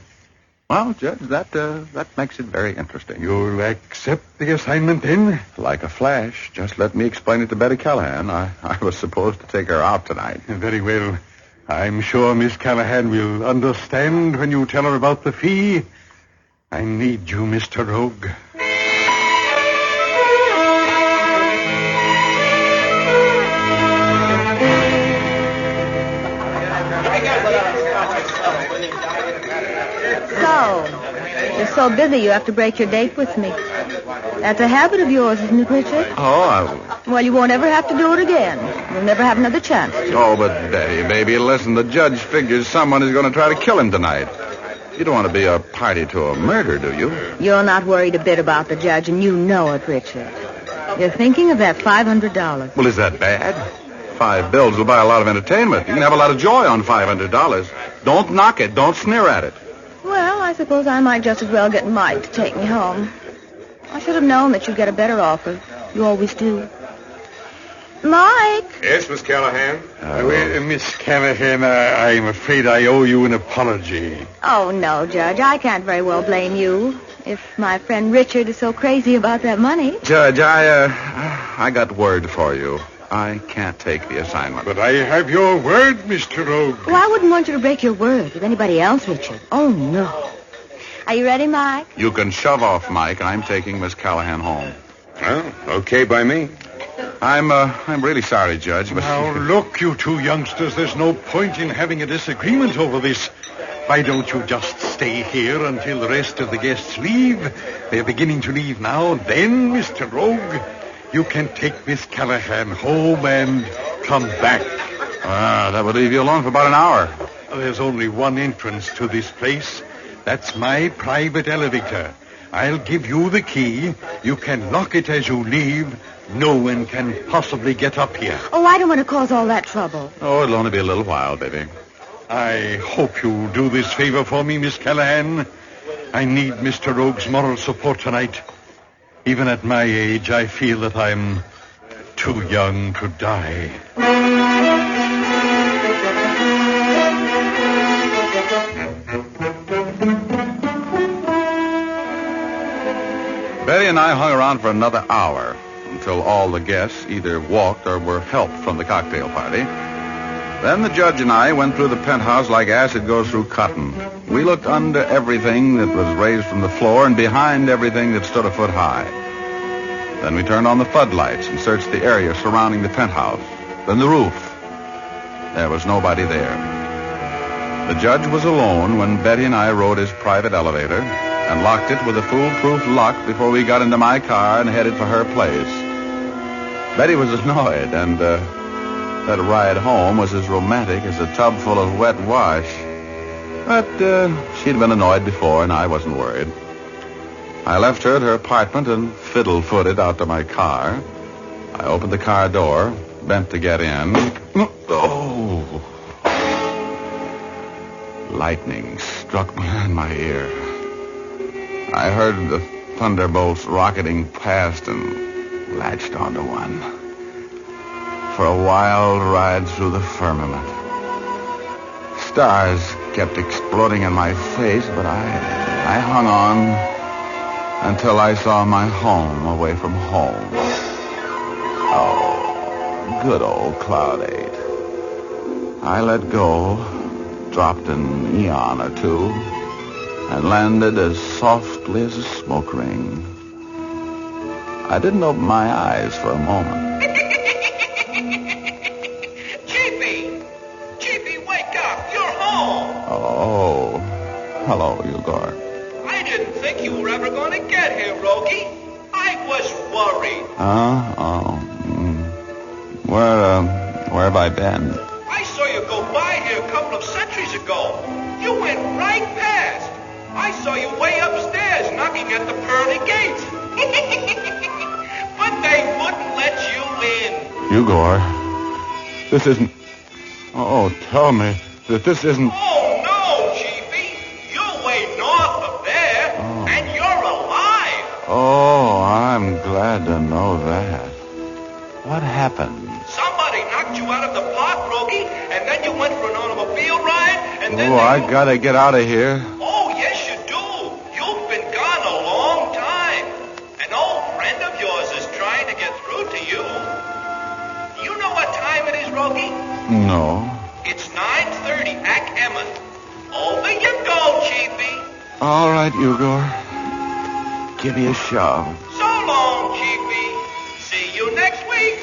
C: Well, Judge, that makes it very interesting.
P: You'll accept the assignment, then?
C: Like a flash. Just let me explain it to Betty Callahan. I was supposed to take her out tonight.
P: Very well. I'm sure Miss Callahan will understand when you tell her about the fee. I need you, Mr. Rogue.
Q: You're so busy you have to break your date with me. That's a habit of yours, isn't it, Richard? Well, you won't ever have to do it again. You'll never have another chance to.
C: Oh, but Betty, baby, listen, the judge figures someone is going to try to kill him tonight. You don't want to be a party to a murder, do you?
Q: You're not worried a bit about the judge, and you know it, Richard. You're thinking of that $500.
C: Well, is that bad? 5 bills will buy a lot of entertainment. You can have a lot of joy on $500. Don't knock it. Don't sneer at it.
Q: Well, I suppose I might just as well get Mike to take me home. I should have known that you'd get a better offer. You always do. Mike!
P: Yes, Miss Callahan? Miss Callahan, I'm afraid I owe you an apology.
Q: Oh, no, Judge. I can't very well blame you. If my friend Richard is so crazy about that money.
C: Judge, I got word for you. I can't take the assignment.
P: But I have your word, Mr. Rogue.
Q: Well, I wouldn't want you to break your word with anybody else, Richard. Oh, no. Are you ready, Mike?
C: You can shove off, Mike, and I'm taking Miss Callahan home.
P: Well, okay by me.
C: I'm really sorry, Judge, but...
P: Now, look, you two youngsters, there's no point in having a disagreement over this. Why don't you just stay here until the rest of the guests leave? They're beginning to leave now. Then, Mr. Rogue, you can take Miss Callahan home and come back.
C: That would leave you alone for about an hour.
P: There's only one entrance to this place. That's my private elevator. I'll give you the key. You can lock it as you leave. No one can possibly get up here.
Q: Oh, I don't want to cause all that trouble.
C: Oh, it'll only be a little while, baby.
P: I hope you'll do this favor for me, Miss Callahan. I need Mr. Rogue's moral support tonight. Even at my age, I feel that I'm too young to die.
C: Betty and I hung around for another hour until all the guests either walked or were helped from the cocktail party. Then the judge and I went through the penthouse like acid goes through cotton. We looked under everything that was raised from the floor and behind everything that stood a foot high. Then we turned on the floodlights and searched the area surrounding the penthouse. Then the roof. There was nobody there. The judge was alone when Betty and I rode his private elevator and locked it with a foolproof lock before we got into my car and headed for her place. Betty was annoyed, and that ride home was as romantic as a tub full of wet wash. But she'd been annoyed before, and I wasn't worried. I left her at her apartment and fiddle-footed out to my car. I opened the car door, bent to get in. Oh! Lightning struck me in my ear. I heard the thunderbolts rocketing past and latched onto one. For a wild ride through the firmament. Stars kept exploding in my face, but I hung on until I saw my home away from home. Oh, good old Cloud 8. I let go, dropped an eon or two, and landed as softly as a smoke ring. I didn't open my eyes for a moment.
K: Chiefy, wake up! You're home!
C: Oh, hello, Igor.
K: I didn't think you were ever going to get here, Rogie. I was worried.
C: Where Where have I been?
K: I saw you go by here a couple of centuries ago. You went right past. I saw you way upstairs knocking at the pearly gates. But they wouldn't let you in.
C: Igor, this isn't... Oh, tell me that this isn't...
K: Oh, no, Chiefy. You're way north of there, and you're alive.
C: Oh, I'm glad to know that. What happened?
K: Somebody knocked you out of the plot, Rogie, and then you went for an automobile ride, and then...
C: Oh, I gotta get out of here.
K: Oh, yes, you do. You've been gone a long time. An old friend of yours is trying to get through to you. You know what time it is, Rogie?
C: No.
K: It's 9:30, Ack Emmett. Over you go, Chiefy.
C: All right, Igor. Give me a shove.
K: So long, Chiefy. See you next week.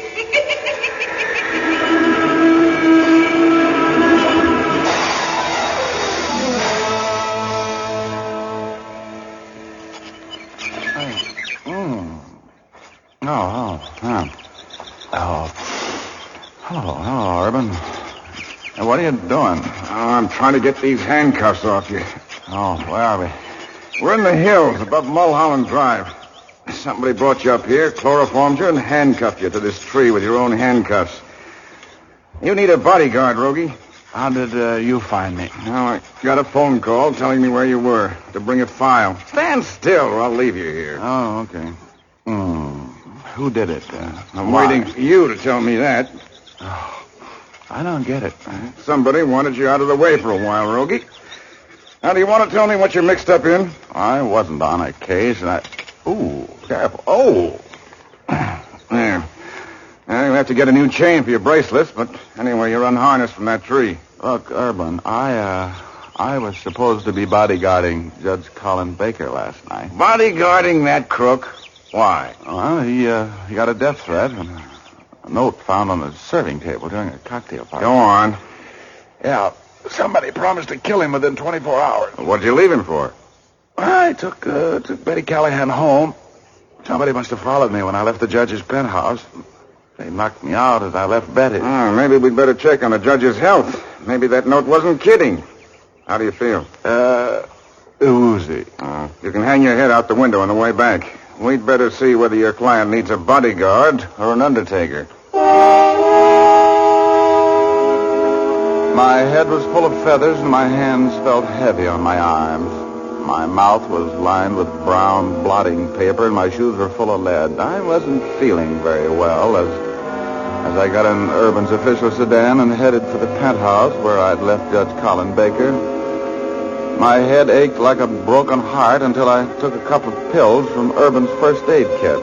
C: Hello, Urban. What are you doing?
T: I'm trying to get these handcuffs off you.
C: Oh, where are we?
T: We're in the hills above Mulholland Drive. Somebody brought you up here, chloroformed you, and handcuffed you to this tree with your own handcuffs. You need a bodyguard, Rogie.
C: How did you find me?
T: Well, I got a phone call telling me where you were, to bring a file. Stand still or I'll leave you here.
C: Oh, okay. Who did it?
T: I'm waiting for you to tell me that.
C: Oh, I don't get it.
T: Somebody wanted you out of the way for a while, Rogie. Now, do you want to tell me what you're mixed up in?
C: I wasn't on a case, and Ooh, careful. Oh!
T: There. Now, you'll have to get a new chain for your bracelets, but anyway, you're unharnessed from that tree.
C: Look, Urban, I was supposed to be bodyguarding Judge Colin Baker last night.
T: Bodyguarding that crook? Why?
C: Well, he got a death threat and a note found on the serving table during a cocktail party.
T: Go on.
C: Yeah, somebody promised to kill him within 24 hours.
T: What'd you leave him for?
C: I took Betty Callahan home. Somebody must have followed me when I left the judge's penthouse. They knocked me out as I left Betty.
T: Oh, maybe we'd better check on the judge's health. Maybe that note wasn't kidding. How do you feel?
C: Woozy.
T: You can hang your head out the window on the way back. We'd better see whether your client needs a bodyguard or an undertaker.
C: My head was full of feathers and my hands felt heavy on my arms. My mouth was lined with brown blotting paper and my shoes were full of lead. I wasn't feeling very well as I got in Urban's official sedan and headed for the penthouse where I'd left Judge Colin Baker. My head ached like a broken heart until I took a couple of pills from Urban's first aid kit.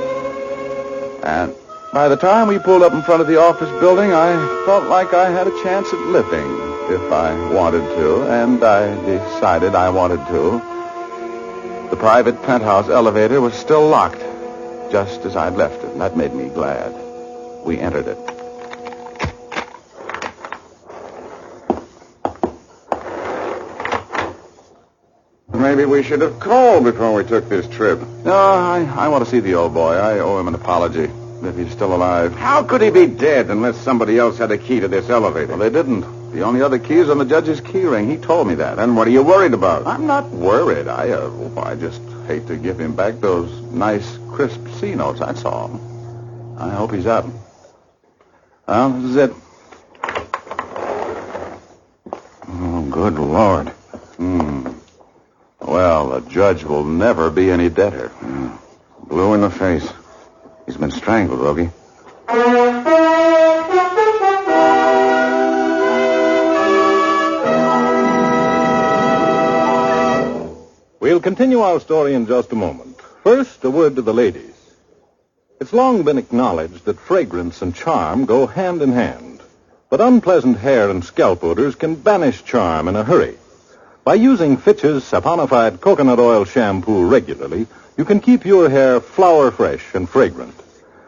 C: And by the time we pulled up in front of the office building, I felt like I had a chance at living if I wanted to, and I decided I wanted to. The private penthouse elevator was still locked, just as I'd left it, and that made me glad. We entered it.
T: Maybe we should have called before we took this trip.
C: No, I want to see the old boy. I owe him an apology, if he's still alive.
T: How could he be dead unless somebody else had a key to this elevator?
C: Well, they didn't. The only other key is on the judge's key ring. He told me that.
T: Then what are you worried about?
C: I'm not worried. I just hate to give him back those nice, crisp C notes, that's all. I hope he's up. Well, this is it.
T: Oh, good Lord.
C: Well, the judge will never be any deader.
T: Blue in the face. He's been strangled, Rogie.
N: We'll continue our story in just a moment. First, a word to the ladies. It's long been acknowledged that fragrance and charm go hand in hand. But unpleasant hair and scalp odors can banish charm in a hurry. By using Fitch's saponified coconut oil shampoo regularly, you can keep your hair flower fresh and fragrant.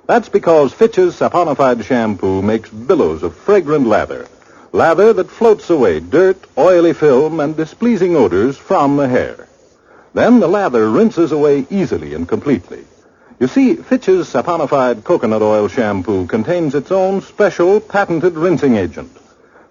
N: That's because Fitch's saponified shampoo makes billows of fragrant lather. Lather that floats away dirt, oily film, and displeasing odors from the hair. Then the lather rinses away easily and completely. You see, Fitch's saponified coconut oil shampoo contains its own special patented rinsing agent.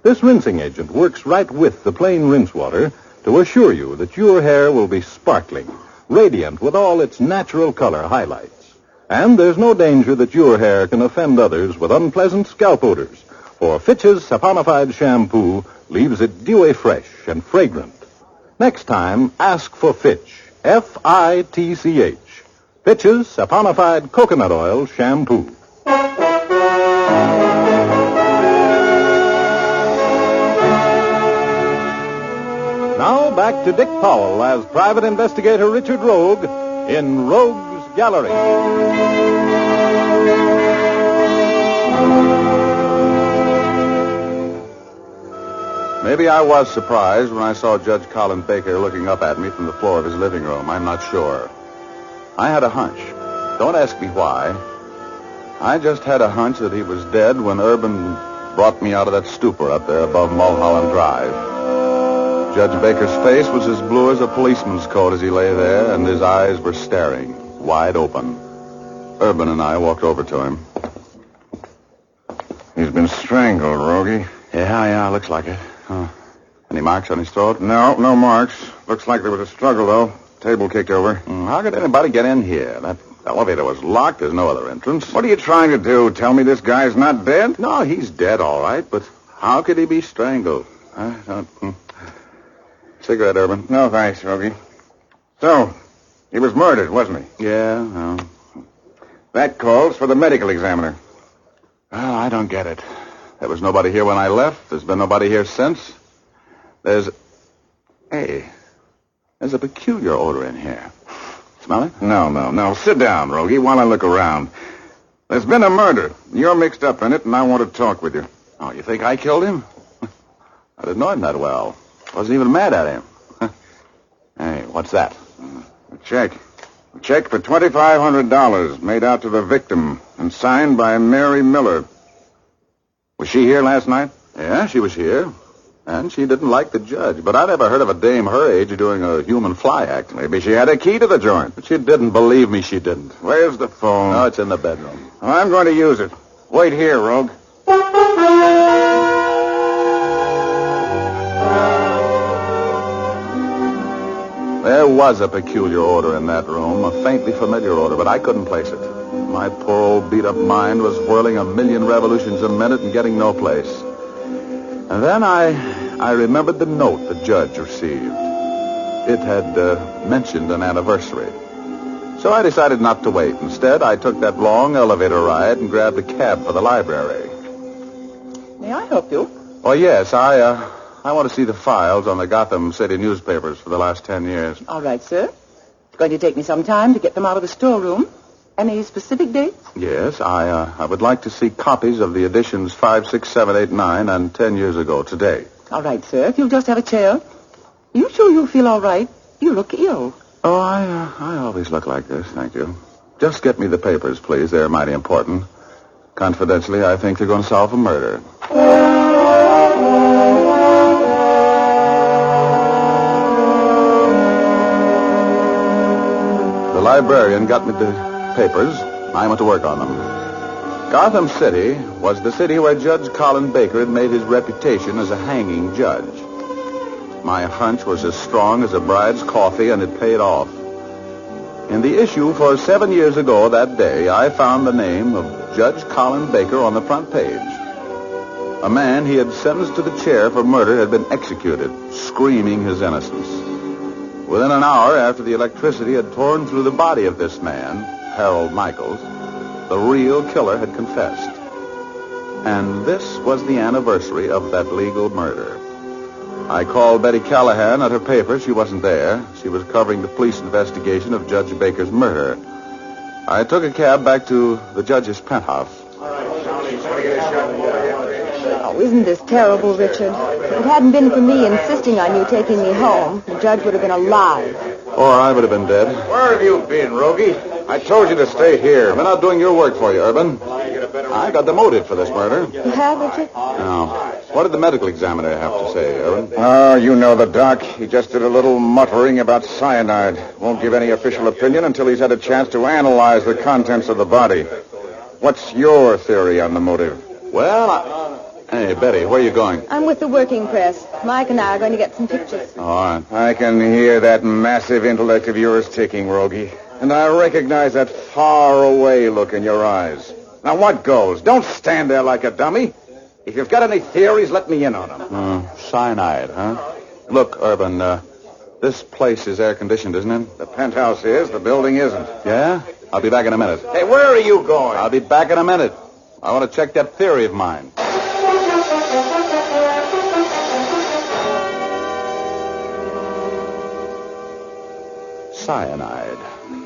N: This rinsing agent works right with the plain rinse water to assure you that your hair will be sparkling, radiant with all its natural color highlights. And there's no danger that your hair can offend others with unpleasant scalp odors, for Fitch's saponified shampoo leaves it dewy fresh and fragrant. Next time, ask for Fitch, F-I-T-C-H. Fitch's saponified coconut oil shampoo. Now back to Dick Powell as Private Investigator Richard Rogue in Rogue's Gallery.
C: Maybe I was surprised when I saw Judge Colin Baker looking up at me from the floor of his living room. I'm not sure. I had a hunch. Don't ask me why. I just had a hunch that he was dead when Urban brought me out of that stupor up there above Mulholland Drive. Judge Baker's face was as blue as a policeman's coat as he lay there, and his eyes were staring, wide open. Urban and I walked over to him.
T: He's been strangled, Rogie.
C: Yeah, looks like it. Huh. Any marks on his throat?
T: No marks. Looks like there was a struggle, though. Table kicked over.
C: How could anybody get in here? That elevator was locked. There's no other entrance.
T: What are you trying to do? Tell me this guy's not dead?
C: No, he's dead, all right, but how could he be strangled? Cigarette, Urban?
T: No, thanks, Rogie. So, he was murdered, wasn't he?
C: Yeah, no.
T: That calls for the medical examiner.
C: Well, I don't get it. There was nobody here when I left. There's been nobody here since. There's a peculiar odor in here. Smell it?
T: No. Sit down, Rogie, while I look around. There's been a murder. You're mixed up in it, and I want to talk with you.
C: Oh, you think I killed him? I didn't know him that well. Wasn't even mad at him. Hey, what's that?
T: A check. A check for $2,500 made out to the victim and signed by Mary Miller. Was she here last night?
C: Yeah, she was here. And she didn't like the judge. But I never heard of a dame her age doing a human fly act.
T: Maybe she had a key to the joint.
C: But she didn't. Believe me, she didn't.
T: Where's the phone?
C: No, it's in the bedroom.
T: I'm going to use it. Wait here, Rogue.
C: There was a peculiar odor in that room, a faintly familiar odor, but I couldn't place it. My poor old beat-up mind was whirling a million revolutions a minute and getting no place. And then I remembered the note the judge received. It had mentioned an anniversary. So I decided not to wait. Instead, I took that long elevator ride and grabbed a cab for the library.
S: May I help you?
C: Oh, yes, I want to see the files on the Gotham City newspapers for the last 10 years.
S: All right, sir. It's going to take me some time to get them out of the storeroom. Any specific dates?
C: Yes, I would like to see copies of the editions 5, 6, 7, 8, 9, and 10 years ago today.
S: All right, sir. If you'll just have a chair. You sure you'll feel all right? You look ill.
C: Oh, I always look like this, thank you. Just get me the papers, please. They're mighty important. Confidentially, I think they're going to solve a murder. The librarian got me the papers. I went to work on them. Gotham City was the city where Judge Colin Baker had made his reputation as a hanging judge. My hunch was as strong as a bride's coffee, and it paid off. In the issue for 7 years ago that day, I found the name of Judge Colin Baker on the front page. A man he had sentenced to the chair for murder had been executed, screaming his innocence. Within an hour after the electricity had torn through the body of this man, Harold Michaels, the real killer had confessed. And this was the anniversary of that legal murder. I called Betty Callahan at her paper. She wasn't there. She was covering the police investigation of Judge Baker's murder. I took a cab back to the judge's penthouse.
Q: Oh, isn't this terrible, Richard? If it hadn't been for me insisting on you taking me home, the judge would have been alive.
C: Or I would have been dead.
T: Where have you been, Rogie? I told you to stay here.
C: I've been out doing your work for you, Urban. I got the motive for this murder.
Q: You have, Richard?
C: Now, what did the medical examiner have to say, Irwin?
T: Oh, you know the doc. He just did a little muttering about cyanide. Won't give any official opinion until he's had a chance to analyze the contents of the body. What's your theory on the motive?
C: Well, Hey, Betty, where are you going?
Q: I'm with the working press. Mike and I are going to get some pictures.
C: All right.
T: I can hear that massive intellect of yours ticking, Rogie. And I recognize that far-away look in your eyes. Now, what goes? Don't stand there like a dummy. If you've got any theories, let me in on them.
C: Cyanide, huh? Look, Urban, this place is air-conditioned, isn't it?
T: The penthouse is. The building isn't.
C: Yeah? I'll be back in a minute.
T: Hey, where are you going?
C: I'll be back in a minute. I want to check that theory of mine. Cyanide.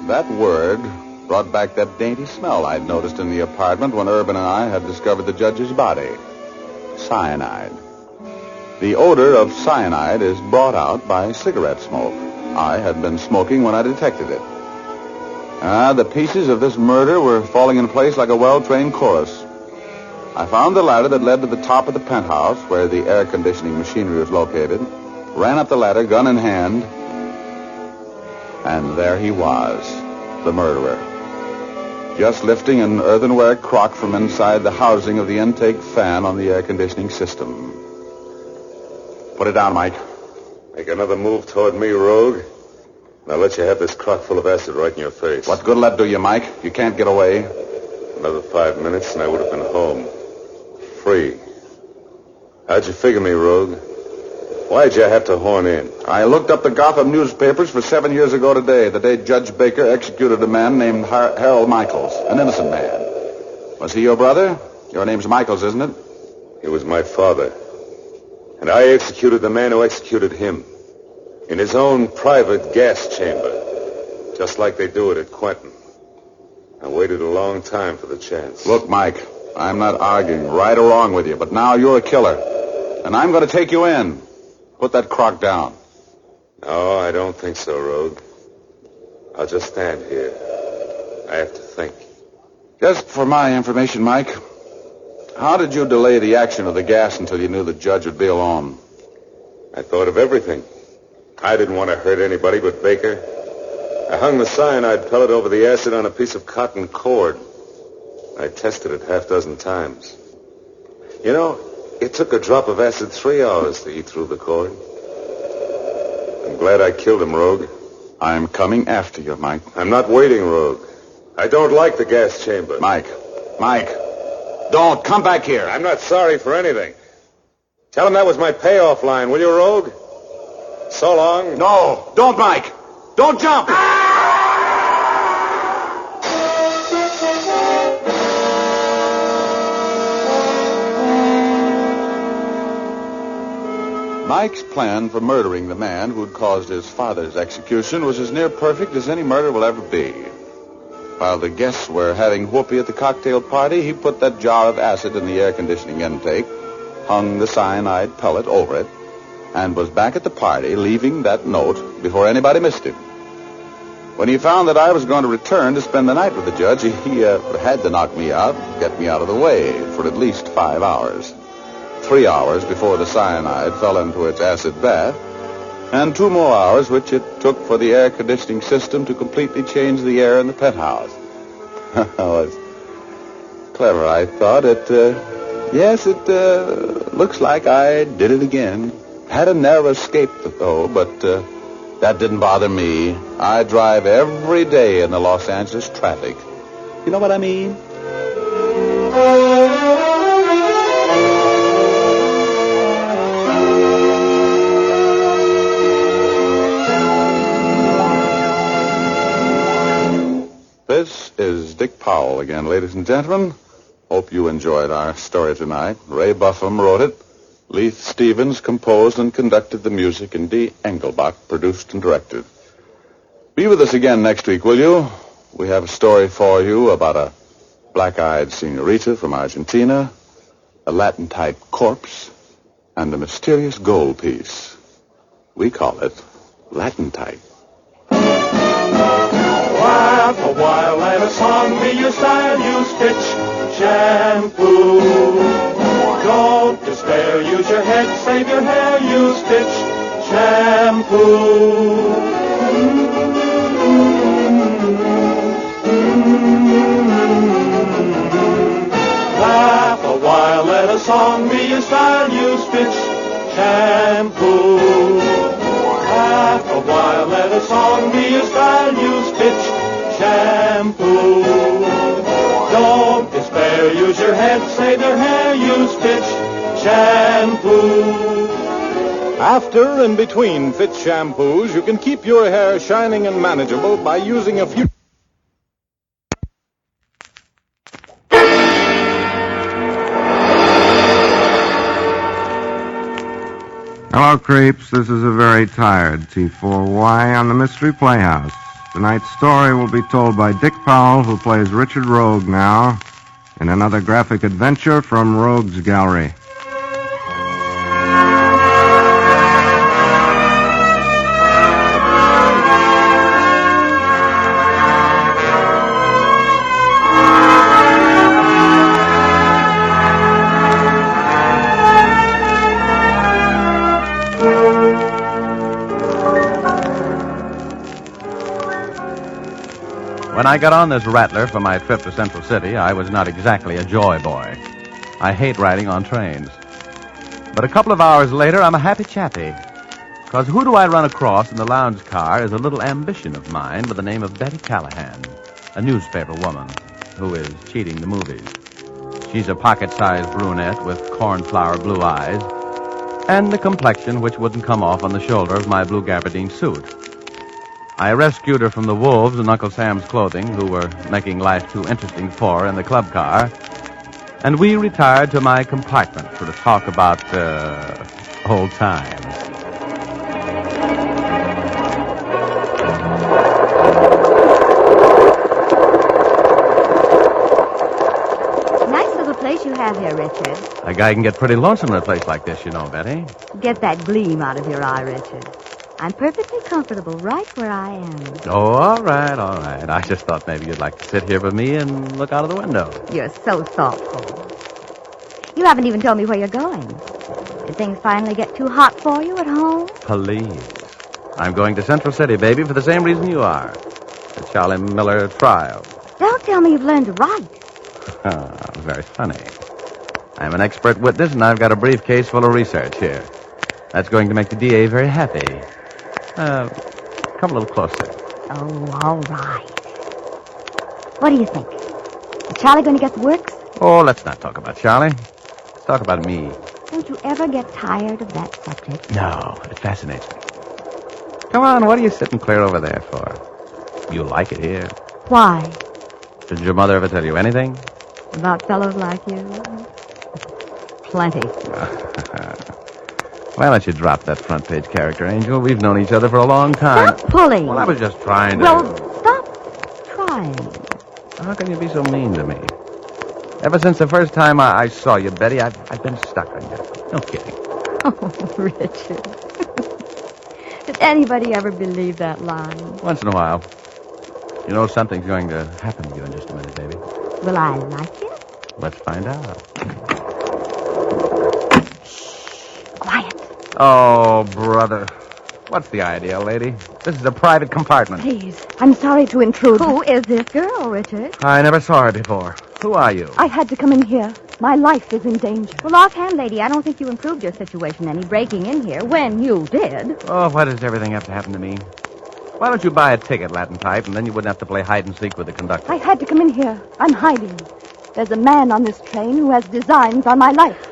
C: That word brought back that dainty smell I'd noticed in the apartment when Urban and I had discovered the judge's body. Cyanide. The odor of cyanide is brought out by cigarette smoke. I had been smoking when I detected it. The pieces of this murder were falling in place like a well-trained chorus. I found the ladder that led to the top of the penthouse, where the air conditioning machinery was located, ran up the ladder, gun in hand, and there he was, the murderer, just lifting an earthenware crock from inside the housing of the intake fan on the air conditioning system. Put it down, Mike.
G: Make another move toward me, Rogue. And I'll let you have this crock full of acid right in your face.
C: What good will that do you, Mike? You can't get away.
G: Another 5 minutes and I would have been home. Free. How'd you figure me, Rogue? Why'd you have to horn in?
C: I looked up the Gotham newspapers for 7 years ago today, the day Judge Baker executed a man named Harold Michaels, an innocent man. Was he your brother? Your name's Michaels, isn't it?
G: He was my father. And I executed the man who executed him. In his own private gas chamber. Just like they do it at Quentin. I waited a long time for the chance.
C: Look, Mike, I'm not arguing right or wrong with you, but now you're a killer. And I'm going to take you in. Put that crock down.
G: No, I don't think so, Rogue. I'll just stand here. I have to think.
C: Just for my information, Mike, how did you delay the action of the gas until you knew the judge would be alone?
G: I thought of everything. I didn't want to hurt anybody but Baker. I hung the cyanide pellet over the acid on a piece of cotton cord. I tested it 6 times. You know, it took a drop of acid 3 hours to eat through the cord. I'm glad I killed him, Rogue.
C: I'm coming after you, Mike.
G: I'm not waiting, Rogue. I don't like the gas chamber.
C: Mike, don't come back here.
G: I'm not sorry for anything. Tell him that was my payoff line, will you, Rogue? So long.
C: No, don't, Mike. Don't jump. Mike's plan for murdering the man who'd caused his father's execution was as near perfect as any murder will ever be. While the guests were having whoopee at the cocktail party, he put that jar of acid in the air conditioning intake, hung the cyanide pellet over it, and was back at the party, leaving that note before anybody missed him. When he found that I was going to return to spend the night with the judge, he had to knock me out, get me out of the way for at least 5 hours. 3 hours before the cyanide fell into its acid bath, and 2 more hours which it took for the air conditioning system to completely change the air in the penthouse. Oh, it's clever, I thought. It looks like I did it again. Had a narrow escape, though, but that didn't bother me. I drive every day in the Los Angeles traffic. You know what I mean? This is Dick Powell again, ladies and gentlemen. Hope you enjoyed our story tonight. Ray Buffum wrote it. Leith Stevens composed and conducted the music, and Dee Engelbach produced and directed. Be with us again next week, will you? We have a story for you about a black-eyed senorita from Argentina, a Latin-type corpse, and a mysterious gold piece. We call it Latin-type.
O: Wow. Laugh a while, let a song be your style. Use Fitch shampoo. Don't despair, use your head, save your hair. Use Fitch shampoo. Laugh a while, let a song be your style. Use Fitch shampoo. Laugh a while, let a song be your style. Use Fitch shampoo. Don't despair, use your head, save your hair. Use Fitch shampoo.
N: After and between Fitch shampoos, you can keep your hair shining and manageable by using a few...
U: Hello, creeps. This is a very tired T4Y on the Mystery Playhouse. Tonight's story will be told by Dick Powell, who plays Richard Rogue now, in another graphic adventure from Rogue's Gallery.
C: When I got on this rattler for my trip to Central City, I was not exactly a joy boy. I hate riding on trains. But a couple of hours later, I'm a happy chappy. Because who do I run across in the lounge car is a little ambition of mine by the name of Betty Callahan, a newspaper woman who is cheating the movies. She's a pocket-sized brunette with cornflower blue eyes and the complexion which wouldn't come off on the shoulder of my blue gabardine suit. I rescued her from the wolves in Uncle Sam's clothing, who were making life too interesting for her in the club car, and we retired to my compartment for to talk about, old times.
Q: Nice little place you have here, Richard.
C: A guy can get pretty lonesome in a place like this, you know, Betty.
Q: Get that gleam out of your eye, Richard. I'm perfectly comfortable right where I am.
C: Oh, all right, all right. I just thought maybe you'd like to sit here with me and look out of the window.
Q: You're so thoughtful. You haven't even told me where you're going. Did things finally get too hot for you at home?
C: Please. I'm going to Central City, baby, for the same reason you are. The Charlie Miller trial.
Q: Don't tell me you've learned to write.
C: Very funny. I'm an expert witness, and I've got a briefcase full of research here. That's going to make the DA very happy. Come a little closer.
Q: Oh, all right. What do you think? Is Charlie going to get the works?
C: Oh, let's not talk about Charlie. Let's talk about me.
Q: Don't you ever get tired of that subject?
C: No, it fascinates me. Come on, what are you sitting clear over there for? You like it here.
Q: Why?
C: Did your mother ever tell you anything?
Q: About fellows like you? Plenty.
C: Why don't you drop that front page character, Angel? We've known each other for a long time.
Q: Stop pulling.
C: Well, I was just trying to...
Q: Well, stop trying.
C: How can you be so mean to me? Ever since the first time I saw you, Betty, I've been stuck on you. No kidding.
Q: Oh, Richard. Did anybody ever believe that line?
C: Once in a while. You know something's going to happen to you in just a minute, baby.
Q: Will I like it?
C: Let's find out.
Q: Quiet.
C: Oh, brother. What's the idea, lady? This is a private compartment.
Q: Please, I'm sorry to intrude. Who is this girl, Richard?
C: I never saw her before. Who are you?
Q: I had to come in here. My life is in danger. Well, offhand, lady, I don't think you improved your situation any breaking in here when you did.
C: Oh, why does everything have to happen to me? Why don't you buy a ticket, Latin Pipe, and then you wouldn't have to play hide and seek with the conductor?
Q: I had to come in here. I'm hiding. There's a man on this train who has designs on my life.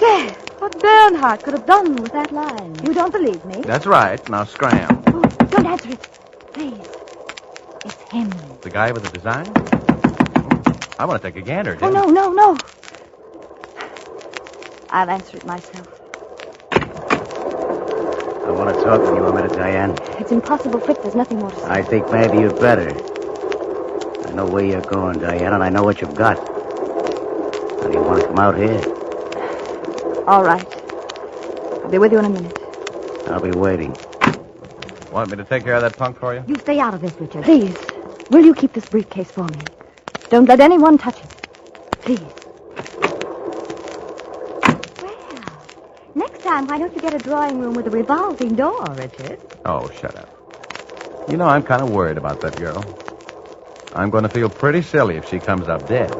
Q: Yes. What Bernhardt could have done with that line. You don't believe me?
C: That's right. Now scram.
Q: Oh, don't answer it. Please. It's him.
C: The guy with the design? I want to take a gander, Jim.
Q: Oh, no. I'll answer it myself.
V: I want to talk to you a minute, Diane.
Q: It's impossible, Frick. There's nothing more to say.
V: I think maybe you'd better. I know where you're going, Diane, and I know what you've got. Now, do you want to come out here?
Q: All right. I'll be with you in a minute.
V: I'll be waiting.
C: Want me to take care of that punk for you?
Q: You stay out of this, Richard. Please. Will you keep this briefcase for me? Don't let anyone touch it. Please. Well, next time, why don't you get a drawing room with a revolving door, Richard?
A: Oh, shut up. You know, I'm kind of worried about that girl. I'm going to feel pretty silly if she comes up dead.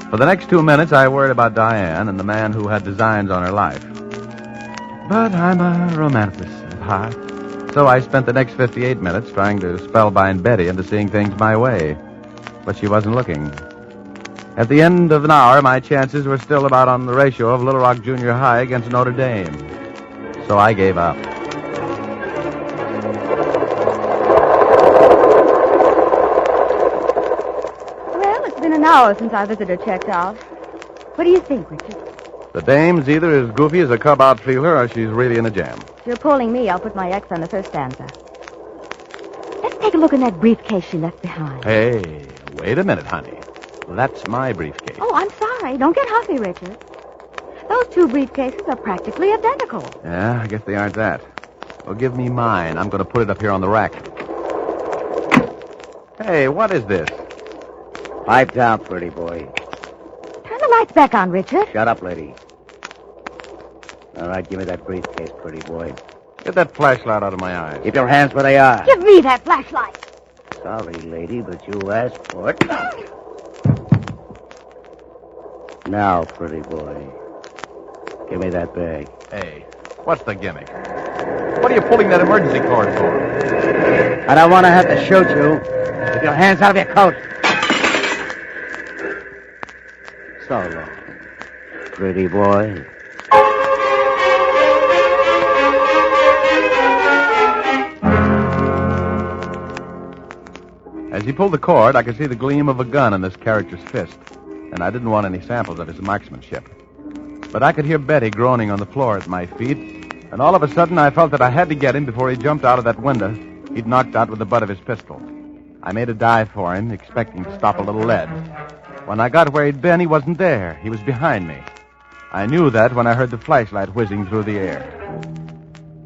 A: For the next 2 minutes, I worried about Diane and the man who had designs on her life. But I'm a romantic at heart, so I spent the next 58 minutes trying to spellbind Betty into seeing things my way. But she wasn't looking. At the end of an hour, my chances were still about on the ratio of Little Rock Junior High against Notre Dame. So I gave up.
Q: Well, it's been an hour since our visitor checked out. What do you think, Richard?
A: The dame's either as goofy as a cub outfielder or she's really in a jam.
Q: If you're pulling me, I'll put my X on the first stanza. Let's take a look in that briefcase she left behind.
A: Hey, wait a minute, honey. That's my briefcase.
Q: Oh, I'm sorry. Don't get huffy, Richard. Those two briefcases are practically identical.
A: Yeah, I guess they aren't that. Well, give me mine. I'm going to put it up here on the rack. Hey, what is this?
V: Pipe down, pretty boy.
Q: Turn the lights back on, Richard.
V: Shut up, lady. All right, give me that briefcase, pretty boy.
A: Get that flashlight out of my eyes.
V: Keep your hands where they are.
Q: Give me that flashlight.
V: Sorry, lady, but you asked for it. Now, pretty boy, give me that bag.
A: Hey, what's the gimmick? What are you pulling that emergency cord for?
V: I don't want to have to shoot you. Keep your hands out of your coat. So long, pretty boy.
A: As he pulled the cord, I could see the gleam of a gun in this character's fist, and I didn't want any samples of his marksmanship. But I could hear Betty groaning on the floor at my feet, and all of a sudden I felt that I had to get him before he jumped out of that window he'd knocked out with the butt of his pistol. I made a dive for him, expecting to stop a little lead. When I got where he'd been, he wasn't there. He was behind me. I knew that when I heard the flashlight whizzing through the air.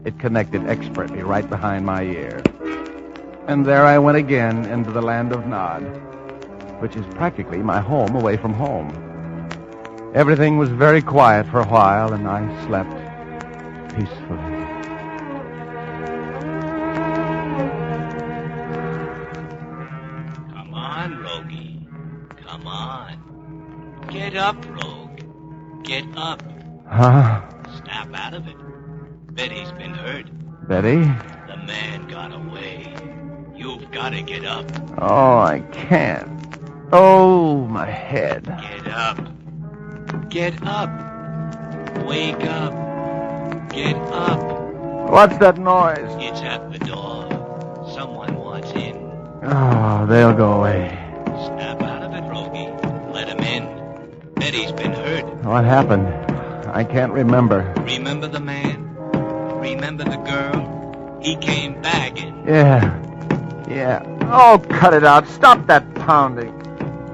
A: It connected expertly right behind my ear. And there I went again into the land of Nod, which is practically my home away from home. Everything was very quiet for a while, and I slept peacefully.
K: Come on, Rogie. Come on. Get up, Rogue. Get up.
A: Huh?
K: Snap out of it. Betty's been hurt.
A: Betty?
K: The man got away. You've got to get up.
A: Oh, I can't. Oh, my head.
K: Get up. Get up. Wake up. Get up.
A: What's that noise?
K: It's at the door. Someone wants in.
A: Oh, they'll go away.
K: Snap out of it, Rogie. Let him in. Betty's been hurt.
A: What happened? I can't remember.
K: Remember the man? Remember the girl? He came back and...
A: Yeah. Oh, cut it out. Stop that pounding.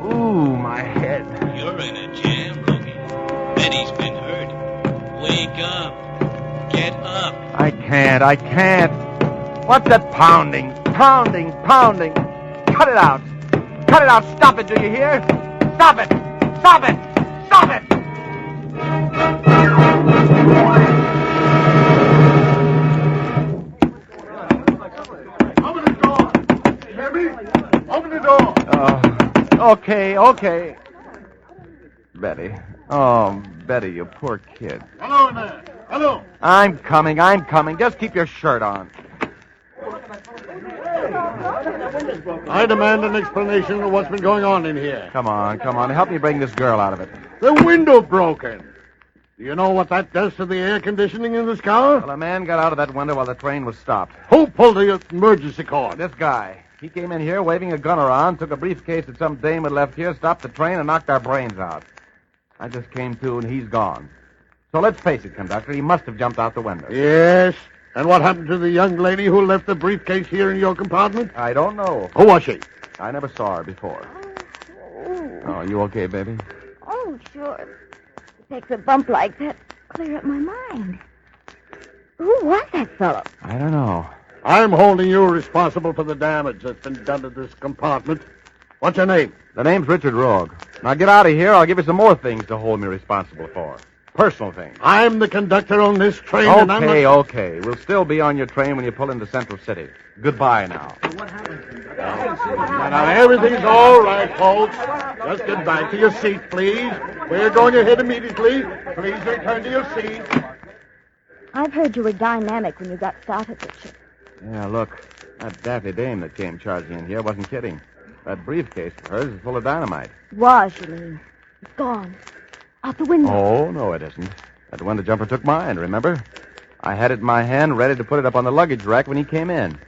A: Ooh, my head.
K: You're in a jam, Rogie. Betty's been hurt. Wake up. Get up.
A: I can't. What's that pounding? Pounding. Cut it out. Stop it, do you hear? Stop it.
P: Open the door.
A: Okay. Betty. Oh, Betty, you poor kid.
P: Hello in there. Hello.
A: I'm coming. Just keep your shirt on.
P: I demand an explanation of what's been going on in here.
A: Come on. Help me bring this girl out of it.
P: The window broken. Do you know what that does to the air conditioning in this car?
A: Well, a man got out of that window while the train was stopped.
P: Who pulled the emergency cord?
A: This guy. He came in here waving a gun around, took a briefcase that some dame had left here, stopped the train, and knocked our brains out. I just came to, and he's gone. So let's face it, conductor, he must have jumped out the window.
P: Yes. And what happened to the young lady who left the briefcase here in your compartment?
A: I don't know.
P: Who was she?
A: I never saw her before. Oh, you okay, baby?
Q: Oh, sure. takes a bump like that to clear up my mind. Who was that fellow?
A: I don't know.
D: I'm holding you responsible for the damage that's been done to this compartment. What's your name?
A: The name's Richard Rogue. Now get out of here. I'll give you some more things to hold me responsible for. Personal things.
D: I'm the conductor on this train, and I'm
A: Okay. We'll still be on your train when you pull into Central City. Goodbye now.
D: Now, everything's all right, folks. Just get back to your seat, please. We're going ahead immediately. Please return to your seat.
Q: I've heard you were dynamic when you got started, Richard.
A: Yeah, look. That daffy dame that came charging in here wasn't kidding. That briefcase of hers is full of dynamite.
Q: Was, you mean? It's gone. Out the window.
A: Oh, no, it isn't. That window jumper took mine, remember? I had it in my hand, ready to put it up on the luggage rack when he came in.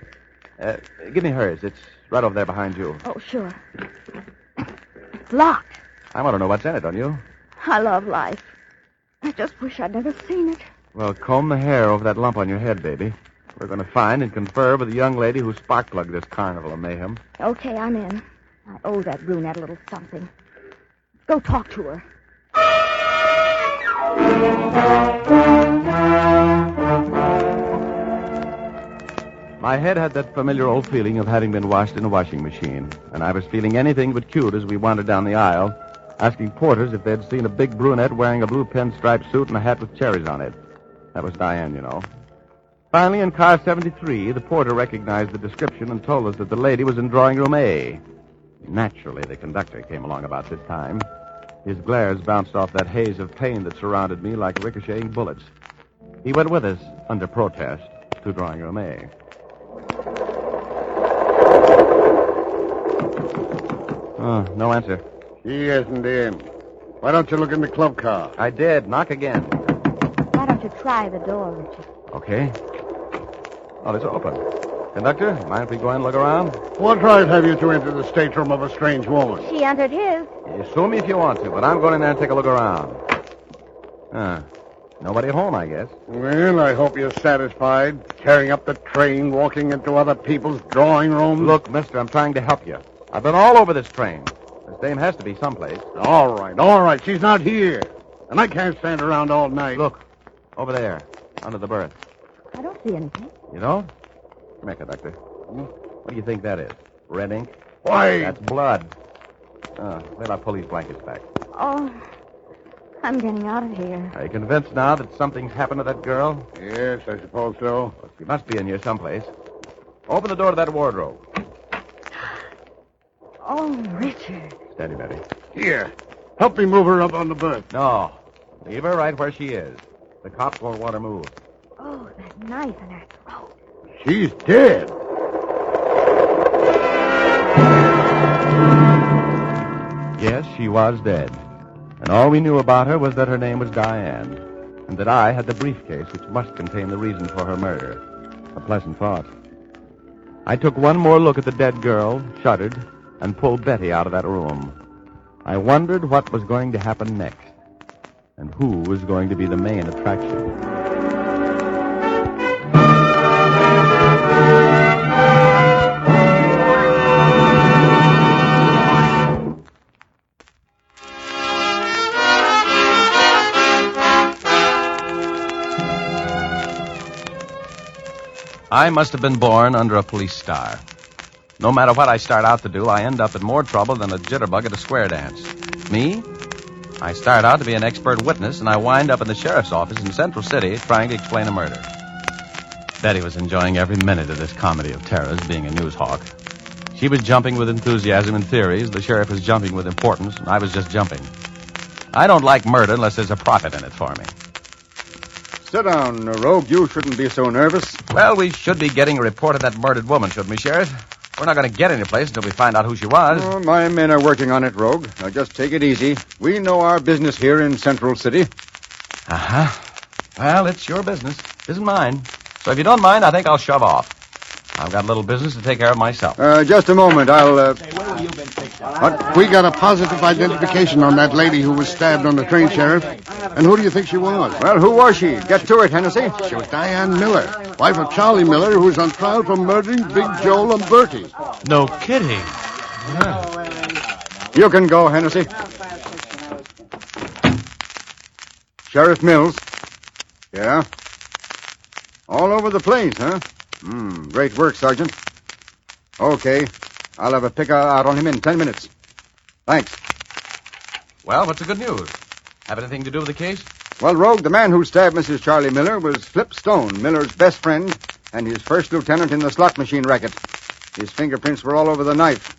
A: Give me hers. It's right over there behind you.
Q: Oh, sure. It's locked.
A: I want to know what's in it, don't you?
Q: I love life. I just wish I'd never seen it.
A: Well, comb the hair over that lump on your head, baby. We're going to find and confer with the young lady who spark-plugged this carnival of mayhem.
Q: Okay, I'm in. I owe that brunette a little something. Let's go talk to her.
A: My head had that familiar old feeling of having been washed in a washing machine, and I was feeling anything but cute as we wandered down the aisle, asking porters if they'd seen a big brunette wearing a blue pinstripe suit and a hat with cherries on it. That was Diane, you know. Finally, in car 73, the porter recognized the description and told us that the lady was in drawing room A. Naturally, the conductor came along about this time. His glares bounced off that haze of pain that surrounded me like ricocheting bullets. He went with us, under protest, to drawing room A. Oh, no answer.
D: She isn't in. Why don't you look in the club car?
A: I did. Knock again.
Q: Why don't you try the door, Richard?
A: Okay. Oh, it's open. Conductor, mind if we go in and look around?
D: What right have you to enter the stateroom of a strange woman?
Q: She entered his.
A: You sue me if you want to, but I'm going in there and take a look around. Nobody home, I guess.
D: Well, I hope you're satisfied. Tearing up the train, walking into other people's drawing rooms.
A: Look, mister, I'm trying to help you. I've been all over this train. This dame has to be someplace.
D: All right. She's not here. And I can't stand around all night.
A: Look, over there, under the berth.
Q: I don't see anything.
A: You don't? Come here, conductor. What do you think that is? Red ink?
D: Why?
A: That's blood. Wait, I'll pull these blankets back.
Q: Oh, I'm getting out of here.
A: Are you convinced now that something's happened to that girl?
D: Yes, I suppose so.
A: Well, she must be in here someplace. Open the door to that wardrobe.
Q: Oh, Richard.
A: Steady, Betty.
D: Here. Help me move her up on the berth.
A: No. Leave her right where she is. The cops won't want her moved.
Q: Oh, that knife in her throat.
D: She's dead.
A: Yes, she was dead. And all we knew about her was that her name was Diane, and that I had the briefcase which must contain the reason for her murder. A pleasant thought. I took one more look at the dead girl, shuddered, and pulled Betty out of that room. I wondered what was going to happen next, and who was going to be the main attraction. I must have been born under a police star. No matter what I start out to do, I end up in more trouble than a jitterbug at a square dance. Me? I start out to be an expert witness, and I wind up in the sheriff's office in Central City trying to explain a murder. Betty was enjoying every minute of this comedy of terrors, being a news hawk. She was jumping with enthusiasm and theories, the sheriff was jumping with importance, and I was just jumping. I don't like murder unless there's a profit in it for me.
F: Sit down, Rogue. You shouldn't be so nervous.
A: Well, we should be getting a report of that murdered woman, shouldn't we, Sheriff? We're not going to get any place until we find out who she was.
F: Oh, my men are working on it, Rogue. Now, just take it easy. We know our business here in Central City.
A: Uh-huh. Well, it's your business. It isn't mine. So if you don't mind, I think I'll shove off. I've got a little business to take care of myself.
F: Just a moment. I'll,
D: But we got a positive identification on that lady who was stabbed on the train, Sheriff. And who do you think she was?
F: Well, who was she? Get to it, Hennessy.
D: She was Diane Miller, wife of Charlie Miller, who was on trial for murdering Big Joel and Bertie.
A: No kidding.
F: You can go, Hennessy. Sheriff Mills. Yeah? All over the place, huh? Great work, Sergeant. Okay. I'll have a pick out on him in 10 minutes. Thanks.
A: Well, what's the good news? Have anything to do with the case?
F: Well, Rogue, the man who stabbed Mrs. Charlie Miller was Flip Stone, Miller's best friend, and his first lieutenant in the slot machine racket. His fingerprints were all over the knife.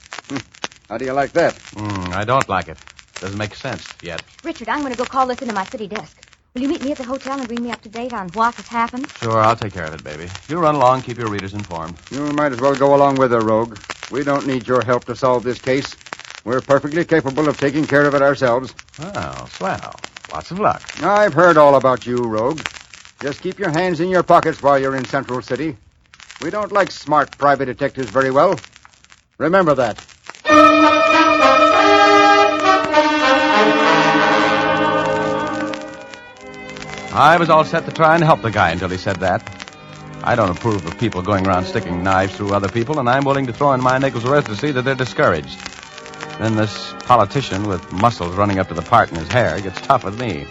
F: How do you like that?
A: I don't like it. Doesn't make sense yet.
I: Richard, I'm going to go call this into my city desk. Will you meet me at the hotel and bring me up to date on what has happened?
A: Sure, I'll take care of it, baby. You run along, keep your readers informed.
F: You might as well go along with her, Rogue. We don't need your help to solve this case. We're perfectly capable of taking care of it ourselves.
A: Well, swell. Lots of luck.
F: I've heard all about you, Rogue. Just keep your hands in your pockets while you're in Central City. We don't like smart private detectives very well. Remember that.
A: I was all set to try and help the guy until he said that. I don't approve of people going around sticking knives through other people, and I'm willing to throw in my nickel's worth to see that they're discouraged. Then this politician with muscles running up to the part in his hair gets tough with me.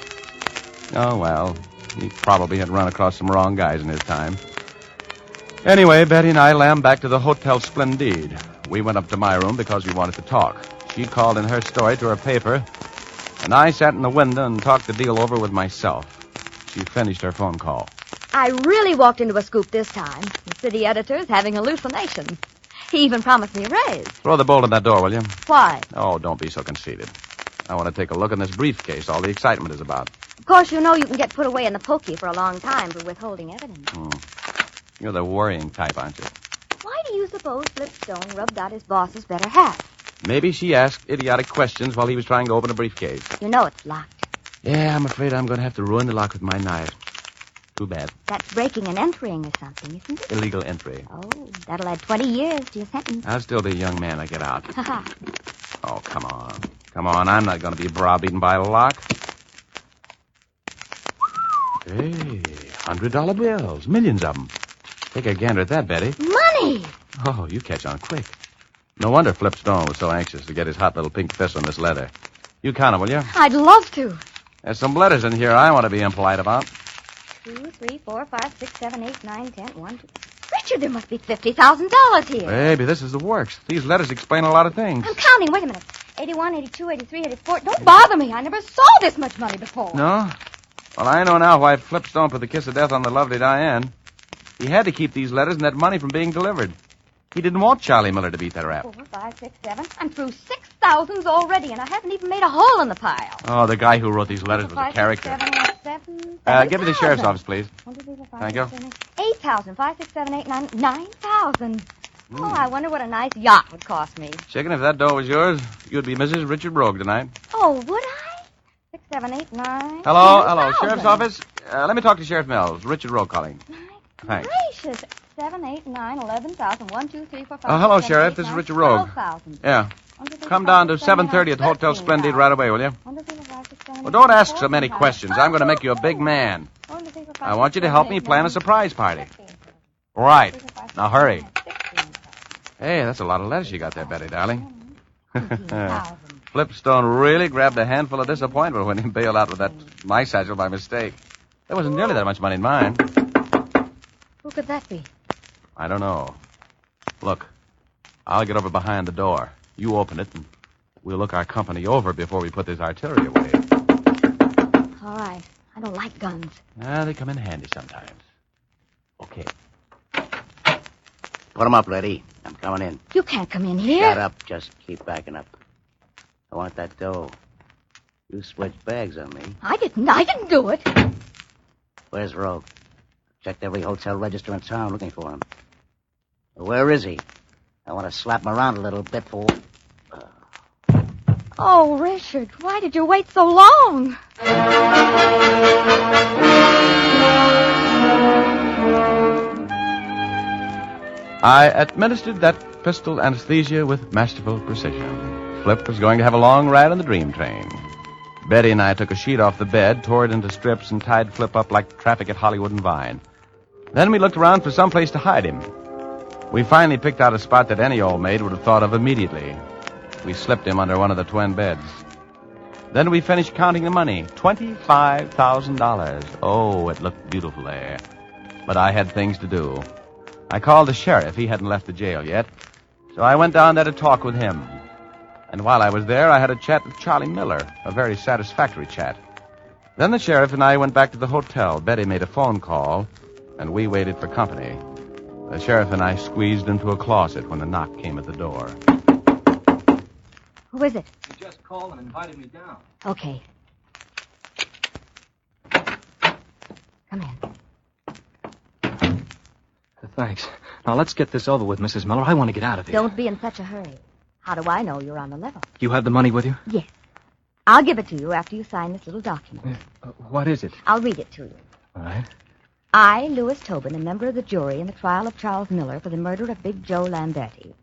A: Oh, well, he probably had run across some wrong guys in his time. Anyway, Betty and I lammed back to the Hotel Splendide. We went up to my room because we wanted to talk. She called in her story to her paper, and I sat in the window and talked the deal over with myself. She finished her phone call.
I: I really walked into a scoop this time. The city editor's having hallucinations. He even promised me a raise.
A: Throw the bolt in that door, will you?
I: Why?
A: Oh, don't be so conceited. I want to take a look in this briefcase all the excitement is about.
I: Of course, you know you can get put away in the pokey for a long time for withholding evidence.
A: You're the worrying type, aren't you?
I: Why do you suppose Flipstone rubbed out his boss's better half?
A: Maybe she asked idiotic questions while he was trying to open a briefcase.
I: You know it's locked.
A: Yeah, I'm afraid I'm going to have to ruin the lock with my knife. Too bad.
I: That's breaking and entering or something, isn't it?
A: Illegal entry.
I: Oh, that'll add 20 years to your sentence.
A: I'll still be a young man. I get out. Oh, come on. Come on. I'm not going to be browbeaten by a lock. Hey, $100 bills. Millions of them. Take a gander at that, Betty.
I: Money!
A: Oh, you catch on quick. No wonder Flip Stone was so anxious to get his hot little pink fist on this leather. You count them, will you?
I: I'd love to.
A: There's some letters in here I want to be impolite about.
I: 2, 3, 4, 5, 6, 7, 8, 9, 10, 1, 2... Richard, there must be $50,000 here.
A: Baby, this is the works. These letters explain a lot of things.
I: I'm counting. Wait a minute. 81, 82, 83, 84... Don't bother me. I never saw this much money before.
A: No? Well, I know now why Flipstone put the kiss of death on the lovely Diane. He had to keep these letters and that money from being delivered. He didn't want Charlie Miller to beat that rap.
I: 4, 5, 6, 7. I'm through 6,000s already, and I haven't even made a hole in the pile.
A: Oh, the guy who wrote these letters was a character.
I: 7,
A: give me the sheriff's office, please.
I: 1, 2, 3, 4, 5,
A: Thank
I: 6,
A: you.
I: 7, 8, 8,000. 5, 6, 7, 8, 9, 9,000. Oh, I wonder what a nice yacht would cost me.
A: Chicken, if that dough was yours, you'd be Mrs. Richard Rogue tonight.
I: Oh, would I? 6, 7, 8, 9.
A: Hello, sheriff's office. Let me talk to Sheriff Mills. Richard Rogue calling. Thanks.
I: Gracious. 7, 8, 9, 11,000. 1, 2, 3, 4, 5.
A: Hello,
I: 6, 7,
A: Sheriff.
I: 8,
A: This is
I: 9,
A: Richard Rogue.
I: 12,000.
A: Yeah.
I: 1, 2, 3,
A: Come
I: 4,
A: down to
I: 5, 6, 7,
A: 7:30 at Hotel
I: 13,000.
A: Splendid right away, will you?
I: 1, 2, 3, 4, 5, 6, 7,
A: Well, don't ask so many questions. I'm going to make you a big man.
I: 1, 2, 3, 4, 5,
A: I want you to help me
I: 6, 7,
A: plan a
I: 8,
A: surprise party. Right. Now, hurry. Hey, that's a lot of letters you got there, Betty, darling. Flipstone really grabbed a handful of disappointment when he bailed out with that my satchel by mistake. There wasn't nearly that much money in mine.
I: Who could that be?
A: I don't know. Look, I'll get over behind the door. You open it, and we'll look our company over before we put this artillery away.
I: All right. I don't like guns.
A: They come in handy sometimes. Okay.
V: Put them up, lady. I'm coming in.
I: You can't come in here.
V: Shut up. Just keep backing up. I want that dough. You switched bags on me.
I: I didn't do it.
V: Where's Rogue? Checked every hotel register in town looking for him. Where is he? I want to slap him around a little bit for...
I: Oh, Richard, why did you wait so long?
A: I administered that pistol anesthesia with masterful precision. Flip was going to have a long ride on the dream train. Betty and I took a sheet off the bed, tore it into strips, and tied Flip up like traffic at Hollywood and Vine. Then we looked around for some place to hide him. We finally picked out a spot that any old maid would have thought of immediately. We slipped him under one of the twin beds. Then we finished counting the money. $25,000. Oh, it looked beautiful there. But I had things to do. I called the sheriff. He hadn't left the jail yet. So I went down there to talk with him. And while I was there, I had a chat with Charlie Miller, a very satisfactory chat. Then the sheriff and I went back to the hotel. Betty made a phone call, and we waited for company. The sheriff and I squeezed into a closet when the knock came at the door.
I: Who is it?
H: You just called and invited me down.
I: Okay. Come in.
H: Thanks. Now, let's get this over with, Mrs. Miller. I want to get out of here.
I: Don't be in such a hurry. How do I know you're on the level?
H: You have the money with you?
I: Yes. I'll give it to you after you sign this little document.
H: What is it?
I: I'll read it to you.
H: All right.
I: I, Louis Tobin, a member of the jury in the trial of Charles Miller for the murder of Big Joe Lamberti,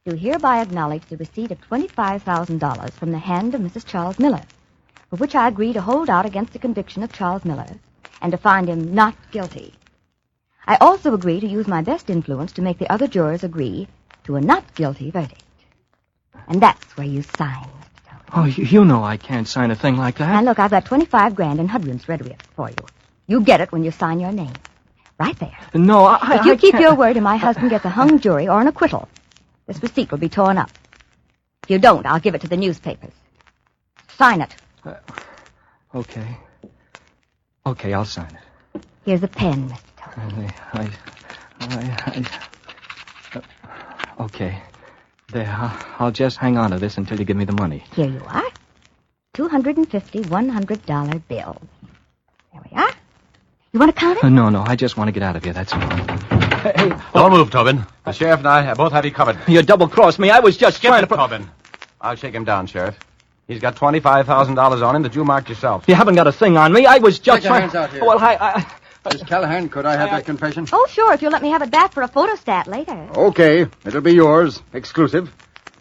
I: do hereby acknowledge the receipt of $25,000 from the hand of Mrs. Charles Miller, for which I agree to hold out against the conviction of Charles Miller and to find him not guilty. I also agree to use my best influence to make the other jurors agree to a not guilty verdict. And that's where you sign.
H: Oh, you know I can't sign a thing like that.
I: Now, look, I've got $25,000 in Hudlin's ready for you. You get it when you sign your name. Right there.
H: No,
I: If you keep
H: can't.
I: your word and my husband gets a hung jury or an acquittal, this receipt will be torn up. If you don't, I'll give it to the newspapers. Sign it.
H: Okay. Okay, I'll sign it.
I: Here's a pen, Mr.
H: Okay. There, I'll just hang on to this until you give me the money.
I: Here you are. $250 $100 bills. There we are. You want to count it?
H: No, I just want to get out of here, that's all. Hey,
A: Don't move, Tobin. The sheriff and I both have you covered.
H: You double-crossed me. I was just
A: Skip
H: trying
A: it,
H: to...
A: Tobin. I'll shake him down, Sheriff. He's got $25,000 on him that you marked yourself.
H: You haven't got a thing on me. I was just
F: Take your
H: trying...
F: hands out here.
H: Well,
F: Miss Callahan, could I have that confession?
I: Oh, sure, if you'll let me have it back for a photostat later.
F: Okay, it'll be yours, exclusive.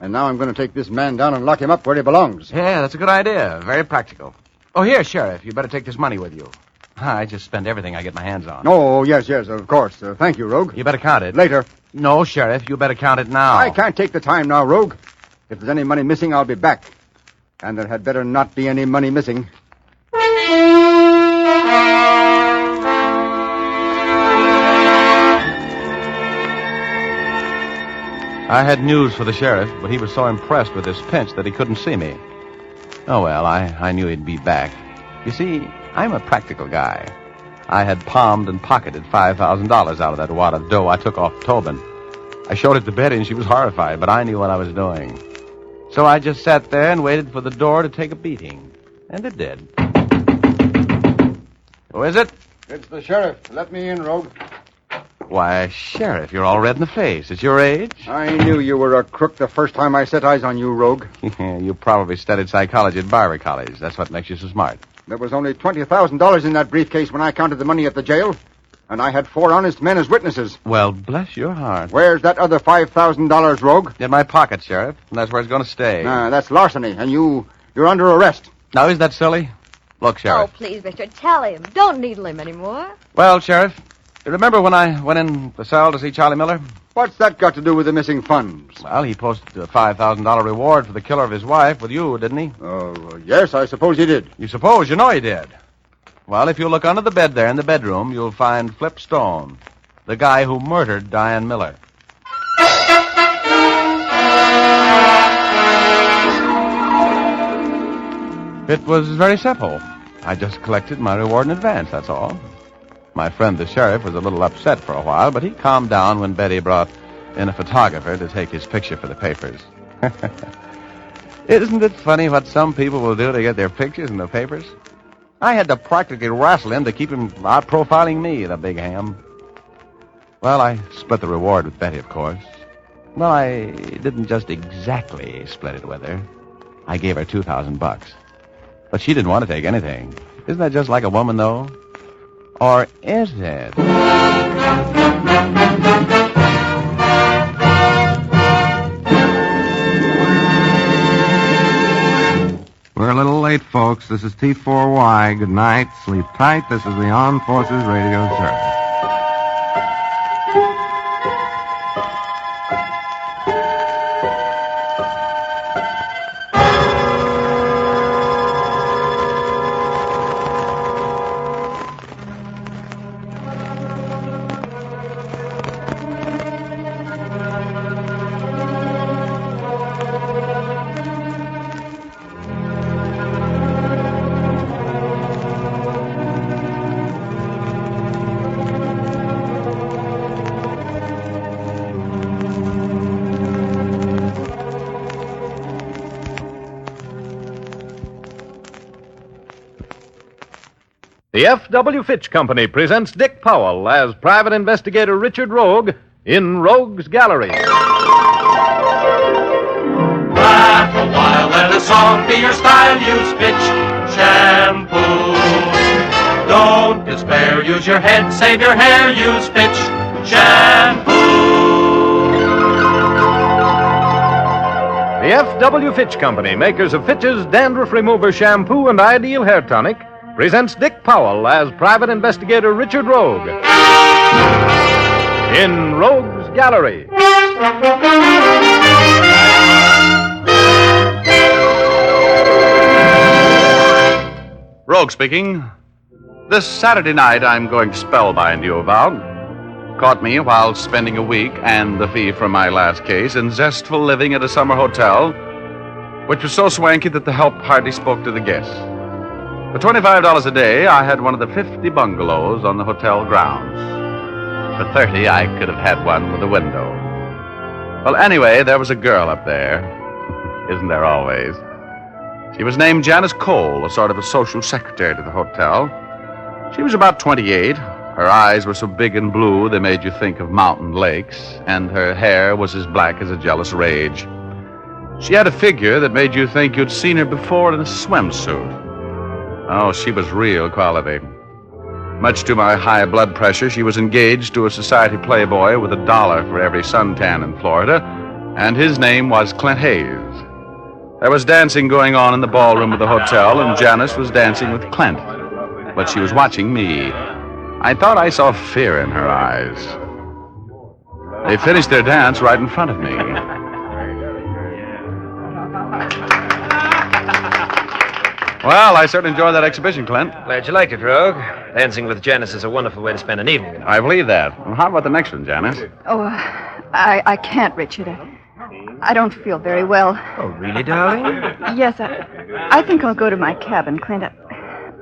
F: And now I'm going to take this man down and lock him up where he belongs.
A: Yeah, that's a good idea. Very practical. Oh, here, Sheriff, you better take this money with you. I just spend everything I get my hands on.
F: Oh, yes, of course. Thank you, Rogue.
A: You better count it.
F: Later.
A: No, Sheriff, you better count it now.
F: I can't take the time now, Rogue. If there's any money missing, I'll be back. And there had better not be any money missing.
A: I had news for the sheriff, but he was so impressed with this pinch that he couldn't see me. Oh, well, I knew he'd be back. You see, I'm a practical guy. I had palmed and pocketed $5,000 out of that wad of dough I took off Tobin. I showed it to Betty, and she was horrified, but I knew what I was doing. So I just sat there and waited for the door to take a beating. And it did. Who is it?
F: It's the sheriff. Let me in, Rogue.
A: Why, Sheriff, you're all red in the face. It's your age?
F: I knew you were a crook the first time I set eyes on you, Rogue.
A: You probably studied psychology at Barber College. That's what makes you so smart.
F: There was only $20,000 in that briefcase when I counted the money at the jail. And I had 4 honest men as witnesses.
A: Well, bless your heart.
F: Where's that other $5,000, Rogue?
A: In my pocket, Sheriff. And that's where it's going to stay.
F: That's larceny, and you're under arrest.
A: Now, is that silly? Look, Sheriff.
I: Oh, please, Richard, tell him. Don't needle him anymore.
A: Well, Sheriff, you remember when I went in the cell to see Charlie Miller?
F: What's that got to do with the missing funds?
A: Well, he posted a $5,000 reward for the killer of his wife with you, didn't he?
F: Oh, yes, I suppose he did.
A: You suppose? You know he did. Well, if you look under the bed there in the bedroom, you'll find Flip Stone, the guy who murdered Diane Miller. It was very simple. I just collected my reward in advance, that's all. My friend the sheriff was a little upset for a while, but he calmed down when Betty brought in a photographer to take his picture for the papers. Isn't it funny what some people will do to get their pictures in the papers? I had to practically wrestle him to keep him out profiling me, the big ham. Well, I split the reward with Betty, of course. Well, I didn't just exactly split it with her. I gave her $2,000. But she didn't want to take anything. Isn't that just like a woman, though? Or is it?
U: We're a little late, folks. This is T4Y. Good night. Sleep tight. This is the Armed Forces Radio Service.
N: The F.W. Fitch Company presents Dick Powell as Private Investigator Richard Rogue in Rogue's Gallery.
O: Laugh a while, let a song be your style. Use Fitch shampoo. Don't despair, use your head, save your hair. Use Fitch shampoo.
N: The F.W. Fitch Company, makers of Fitch's Dandruff Remover Shampoo and Ideal Hair Tonic, presents Dick Powell as Private Investigator Richard Rogue in Rogue's Gallery.
C: Rogue speaking. This Saturday night, I'm going to spellbind you, Val. Caught me while spending a week and the fee from my last case in zestful living at a summer hotel, which was so swanky that the help hardly spoke to the guests. For $25 a day, I had one of the 50 bungalows on the hotel grounds. For $30, I could have had one with a window. Well, anyway, there was a girl up there. Isn't there always? She was named Janice Cole, a sort of a social secretary to the hotel. She was about 28. Her eyes were so big and blue they made you think of mountain lakes, and her hair was as black as a jealous rage. She had a figure that made you think you'd seen her before in a swimsuit. Oh, she was real quality. Much to my high blood pressure, she was engaged to a society playboy with $1 for every suntan in Florida, and his name was Clint Hayes. There was dancing going on in the ballroom of the hotel, and Janice was dancing with Clint. But she was watching me. I thought I saw fear in her eyes. They finished their dance right in front of me. Well, I certainly enjoyed that exhibition, Clint.
E: Glad you liked it, Rogue. Dancing with Janice is a wonderful way to spend an evening.
C: I believe that. Well, how about the next one, Janice?
L: Oh, I can't, Richard. I don't feel very well.
E: Oh, really, darling?
L: Yes, I think I'll go to my cabin, Clint.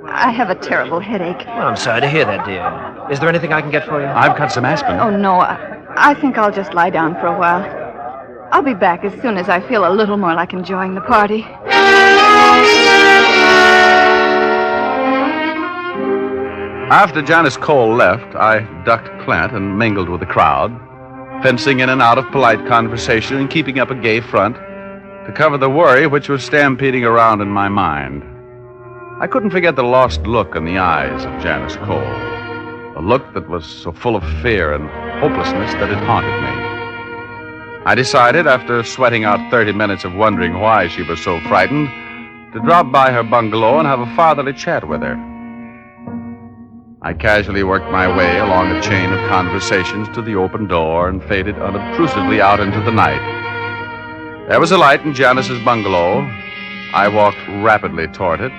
L: I have a terrible headache.
E: Well, I'm sorry to hear that, dear. Is there anything I can get for you?
C: I've got some aspirin.
L: Oh, no. I think I'll just lie down for a while. I'll be back as soon as I feel a little more like enjoying the party.
C: After Janice Cole left, I ducked Clint and mingled with the crowd, fencing in and out of polite conversation and keeping up a gay front to cover the worry which was stampeding around in my mind. I couldn't forget the lost look in the eyes of Janice Cole, a look that was so full of fear and hopelessness that it haunted me. I decided, after sweating out 30 minutes of wondering why she was so frightened, to drop by her bungalow and have a fatherly chat with her. I casually worked my way along a chain of conversations to the open door and faded unobtrusively out into the night. There was a light in Janice's bungalow. I walked rapidly toward it.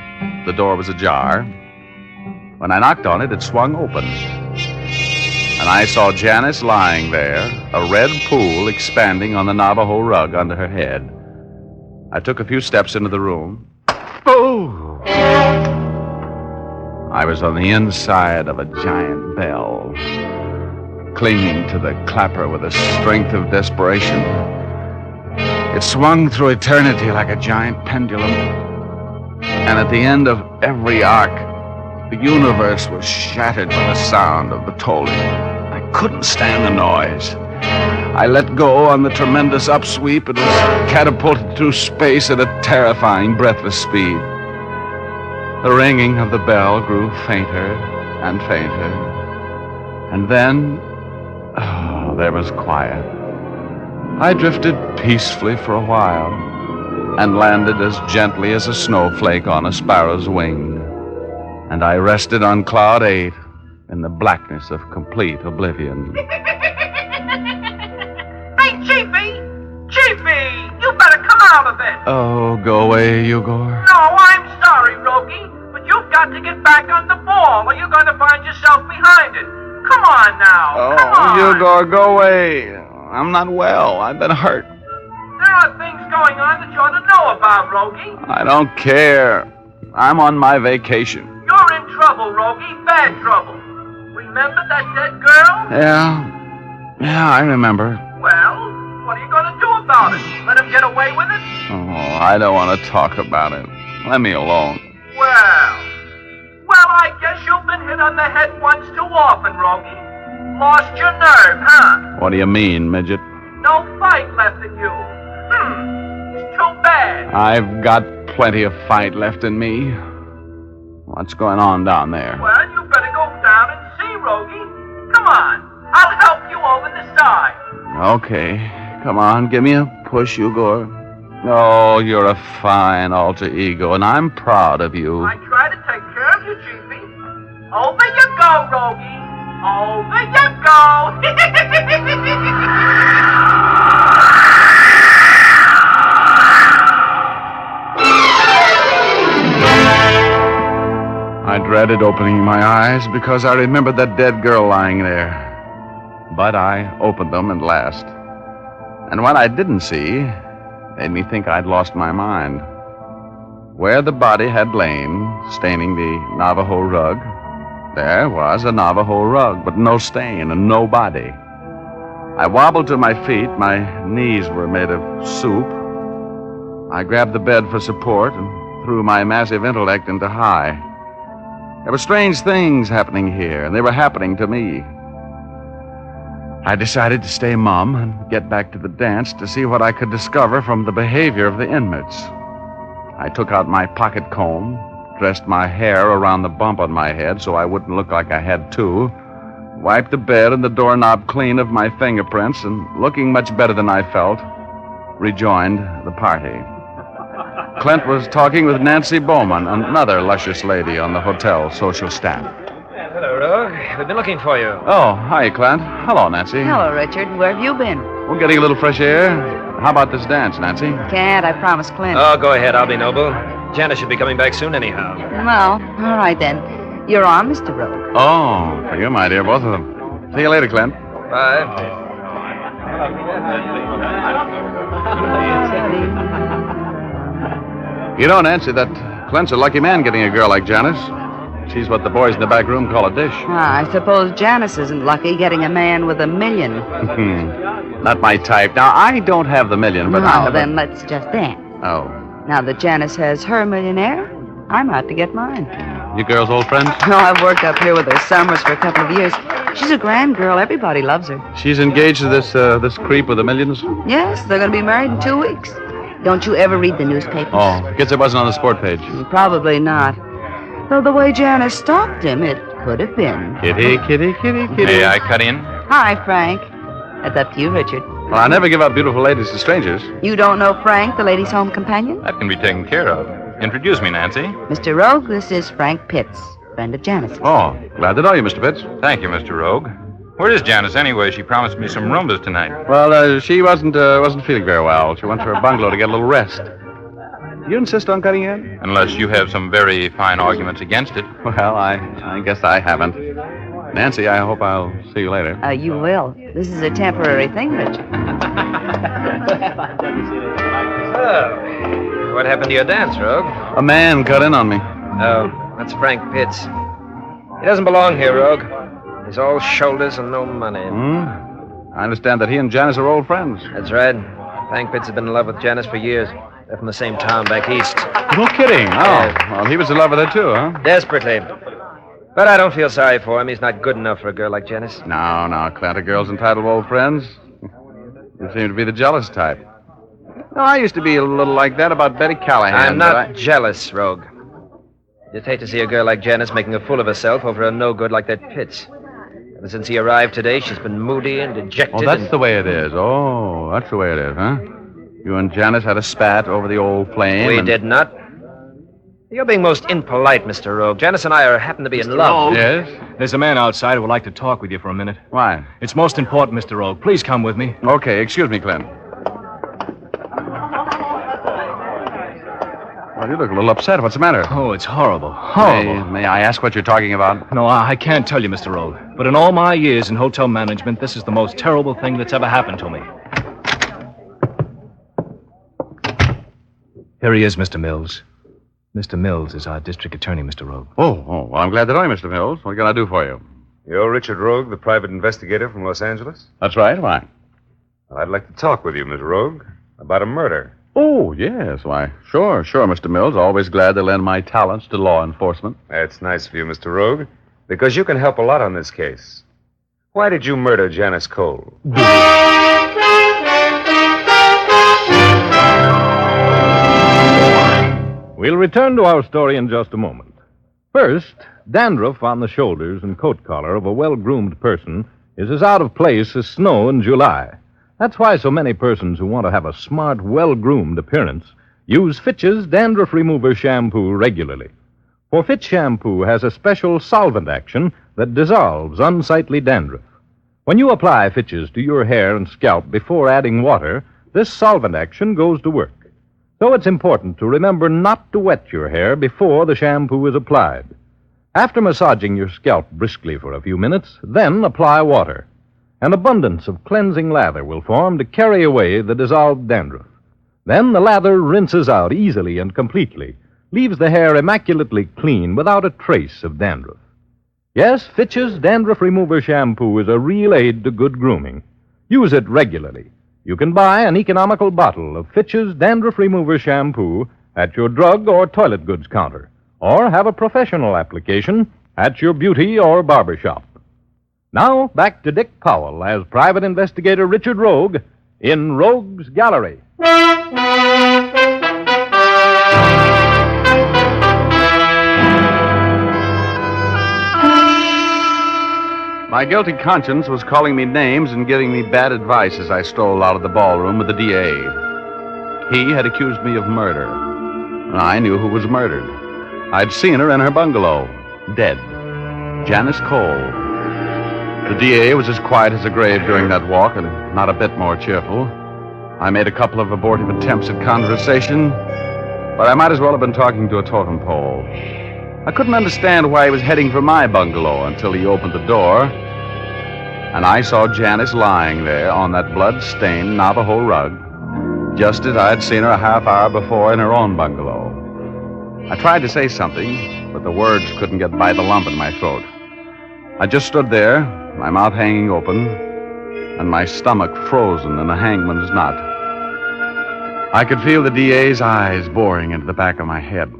C: The door was ajar. When I knocked on it, it swung open. And I saw Janice lying there, a red pool expanding on the Navajo rug under her head. I took a few steps into the room. Oh! I was on the inside of a giant bell, clinging to the clapper with the strength of desperation. It swung through eternity like a giant pendulum, and at the end of every arc, the universe was shattered by the sound of the tolling. I couldn't stand the noise. I let go on the tremendous upsweep and was catapulted through space at a terrifying, breathless speed. The ringing of the bell grew fainter and fainter. And then, there was quiet. I drifted peacefully for a while and landed as gently as a snowflake on a sparrow's wing. And I rested on cloud 8 in the blackness of complete oblivion.
K: Hey, Chiefy! Chiefy! You better come out of it!
C: Oh, go away, Igor.
K: No, I'm sorry, Rogie, but you've got to get back on the ball or you're going to find yourself behind it. Come on now. Come on.
C: Igor, go away. I'm not well. I've been hurt.
K: There are things going on that you ought to know about, Rogie.
C: I don't care. I'm on my vacation.
K: You're in trouble, Rogie. Bad trouble. Remember that dead girl?
C: Yeah, I remember.
K: Well, what are you going to do about it? Let him get away with it?
C: Oh, I don't want to talk about it. Let me alone.
K: Well, I guess you've been hit on the head once too often, Rogie. Lost your nerve, huh?
C: What do you mean, midget?
K: No fight left in you. It's too bad.
C: I've got plenty of fight left in me. What's going on down there?
K: Well, you better go down and see, Rogie. Come on. I'll help you over the side.
C: Okay. Come on, give me a push, Igor. Oh, you're a fine alter ego, and I'm proud of you.
K: I try to take care of you, Chiefy. Over you go, Rogie. Over you go.
C: I dreaded opening my eyes because I remembered that dead girl lying there. But I opened them at last. And what I didn't see made me think I'd lost my mind. Where the body had lain, staining the Navajo rug, there was a Navajo rug, but no stain and no body. I wobbled to my feet. My knees were made of soup. I grabbed the bed for support and threw my massive intellect into high. There were strange things happening here, and they were happening to me. I decided to stay mum and get back to the dance to see what I could discover from the behavior of the inmates. I took out my pocket comb, dressed my hair around the bump on my head so I wouldn't look like I had two, wiped the bed and the doorknob clean of my fingerprints, and looking much better than I felt, rejoined the party. Clint was talking with Nancy Bowman, another luscious lady on the hotel social staff.
E: Hello, Rogue. We've been looking for you.
C: Oh, hi, Clint. Hello, Nancy.
J: Hello, Richard. Where have you been?
C: We're getting a little fresh air. How about this dance, Nancy?
J: Can't. I promised Clint.
E: Oh, go ahead. I'll be noble. Janice should be coming back soon anyhow.
J: Well, all right then. You're on, Mr. Rogue.
C: Oh, for you, my dear, both of them. See you later, Clint.
E: Bye.
C: You know, Nancy, that Clint's a lucky man getting a girl like Janice. She's what the boys in the back room call a dish.
J: I suppose Janice isn't lucky getting a man with $1 million.
C: Not my type. Now, I don't have the million, but I have
J: then let's just dance.
C: Oh.
J: Now that Janice has her millionaire, I'm out to get mine.
C: You girls old friends?
J: No, I've worked up here with her summers for a couple of years. She's a grand girl. Everybody loves her.
C: She's engaged to this creep with the millions?
J: Yes, they're going to be married in 2 weeks. Don't you ever read the newspapers?
C: Oh, guess it wasn't on the sport page.
J: Probably not. Though the way Janice stopped him, it could have been.
C: Kitty, kitty, kitty, kitty.
M: May I cut in?
J: Hi, Frank. That's up to you, Richard.
C: Well, I never give up beautiful ladies to strangers.
J: You don't know Frank, the ladies' home companion?
M: That can be taken care of. Introduce me, Nancy.
J: Mr. Rogue, this is Frank Pitts, friend of Janice.
C: Oh, glad to know you, Mr. Pitts.
M: Thank you, Mr. Rogue. Where is Janice anyway? She promised me some rumbas tonight.
C: Well, she wasn't feeling very well. She went to her bungalow to get a little rest. You insist on cutting in?
M: Unless you have some very fine arguments against it.
C: Well, I guess I haven't. Nancy, I hope I'll see you later.
J: You will. This is a temporary thing, Richard.
E: Oh, what happened to your dance, Rogue?
C: A man cut in on me.
E: Oh, that's Frank Pitts. He doesn't belong here, Rogue. He's all shoulders and no money.
C: I understand that he and Janice are old friends.
E: That's right. Frank Pitts has been in love with Janice for years. They're from the same town back east.
C: No kidding. Oh, well, he was in love with her, too, huh?
E: Desperately. But I don't feel sorry for him. He's not good enough for a girl like Janice.
C: No, Clint, a girl's entitled to old friends. You seem to be the jealous type. No, I used to be a little like that about Betty Callahan.
E: I'm not jealous, Rogue. Just hate to see a girl like Janice making a fool of herself over a no-good like that Pitts. Ever since he arrived today, she's been moody and dejected.
C: Oh, that's the way it is. Oh, that's the way it is, huh? You and Janice had a spat over the old flame.
E: We did not. You're being most impolite, Mr. Rogue. Janice and I happen to be in love.
H: Rogue?
C: Yes?
H: There's a man outside who would like to talk with you for a minute.
C: Why?
H: It's most important, Mr. Rogue. Please come with me.
C: Okay, excuse me, Clint. Well, you look a little upset. What's the matter?
H: Oh, it's horrible. Horrible.
C: May I ask what you're talking about?
H: No, I can't tell you, Mr. Rogue. But in all my years in hotel management, this is the most terrible thing that's ever happened to me. Here he is, Mr. Mills. Mr. Mills is our district attorney, Mr. Rogue.
C: Oh, well, I'm glad to know you, Mr. Mills. What can I do for you?
W: You're Richard Rogue, the private investigator from Los Angeles?
C: That's right. Why?
W: Well, I'd like to talk with you, Miss Rogue, about a murder.
A: Oh, yes. Why, sure, Mr. Mills. Always glad to lend my talents to law enforcement.
W: That's nice of you, Mr. Rogue, because you can help a lot on this case. Why did you murder Janice Cole?
N: We'll return to our story in just a moment. First, dandruff on the shoulders and coat collar of a well-groomed person is as out of place as snow in July. That's why so many persons who want to have a smart, well-groomed appearance use Fitch's Dandruff Remover Shampoo regularly. For Fitch Shampoo has a special solvent action that dissolves unsightly dandruff. When you apply Fitch's to your hair and scalp before adding water, this solvent action goes to work. So it's important to remember not to wet your hair before the shampoo is applied. After massaging your scalp briskly for a few minutes, then apply water. An abundance of cleansing lather will form to carry away the dissolved dandruff. Then the lather rinses out easily and completely, leaves the hair immaculately clean without a trace of dandruff. Yes, Fitch's Dandruff Remover Shampoo is a real aid to good grooming. Use it regularly. You can buy an economical bottle of Fitch's Dandruff Remover Shampoo at your drug or toilet goods counter, or have a professional application at your beauty or barber shop. Now, back to Dick Powell as Private Investigator Richard Rogue in Rogue's Gallery.
A: My guilty conscience was calling me names and giving me bad advice as I strolled out of the ballroom with the DA. He had accused me of murder. I knew who was murdered. I'd seen her in her bungalow, dead. Janice Cole. The DA was as quiet as a grave during that walk and not a bit more cheerful. I made a couple of abortive attempts at conversation, but I might as well have been talking to a totem pole. I couldn't understand why he was heading for my bungalow until he opened the door, and I saw Janice lying there on that blood-stained Navajo rug, just as I had seen her a half hour before in her own bungalow. I tried to say something, but the words couldn't get by the lump in my throat. I just stood there, my mouth hanging open, and my stomach frozen in a hangman's knot. I could feel the DA's eyes boring into the back of my head.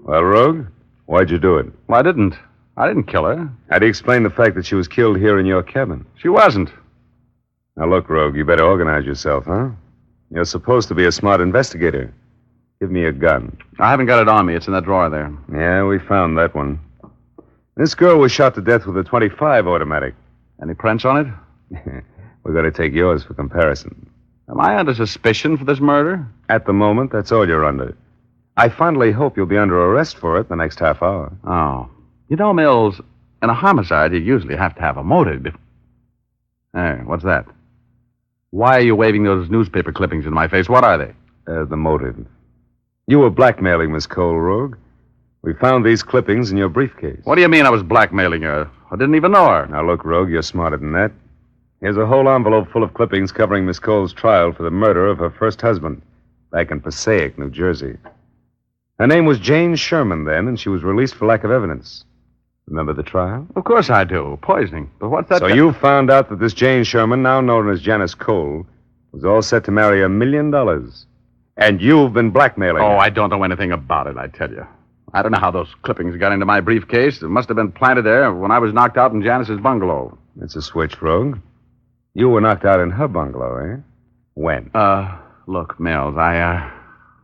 W: Well, Rogue, why'd you do it?
A: Well, I didn't kill her.
W: How do you explain the fact that she was killed here in your cabin?
A: She wasn't.
W: Now, look, Rogue, you better organize yourself, huh? You're supposed to be a smart investigator. Give me a gun.
A: I haven't got it on me. It's in that drawer there.
W: Yeah, we found that one. This girl was shot to death with a .25 automatic.
A: Any prints on it?
W: We're going to take yours for comparison.
A: Am I under suspicion for this murder?
W: At the moment, that's all you're under. I finally hope you'll be under arrest for it the next half hour.
A: Oh. You know, Mills, in a homicide, you usually have to have a motive. Hey, what's that? Why are you waving those newspaper clippings in my face? What are they?
W: The motive. You were blackmailing Miss Cole, Rogue. We found these clippings in your briefcase.
A: What do you mean I was blackmailing her? I didn't even know her.
W: Now, look, Rogue, you're smarter than that. Here's a whole envelope full of clippings covering Miss Cole's trial for the murder of her first husband back in Passaic, New Jersey. Her name was Jane Sherman then, and she was released for lack of evidence. Remember the trial?
A: Of course I do. Poisoning. But what's that?
W: So you found out that this Jane Sherman, now known as Janice Cole, was all set to marry $1 million. And you've been blackmailing her.
A: Oh, I don't know anything about it, I tell you. I don't know how those clippings got into my briefcase. It must have been planted there when I was knocked out in Janice's bungalow.
W: It's a switch, Rogue. You were knocked out in her bungalow, eh? When?
A: Look, Mills, I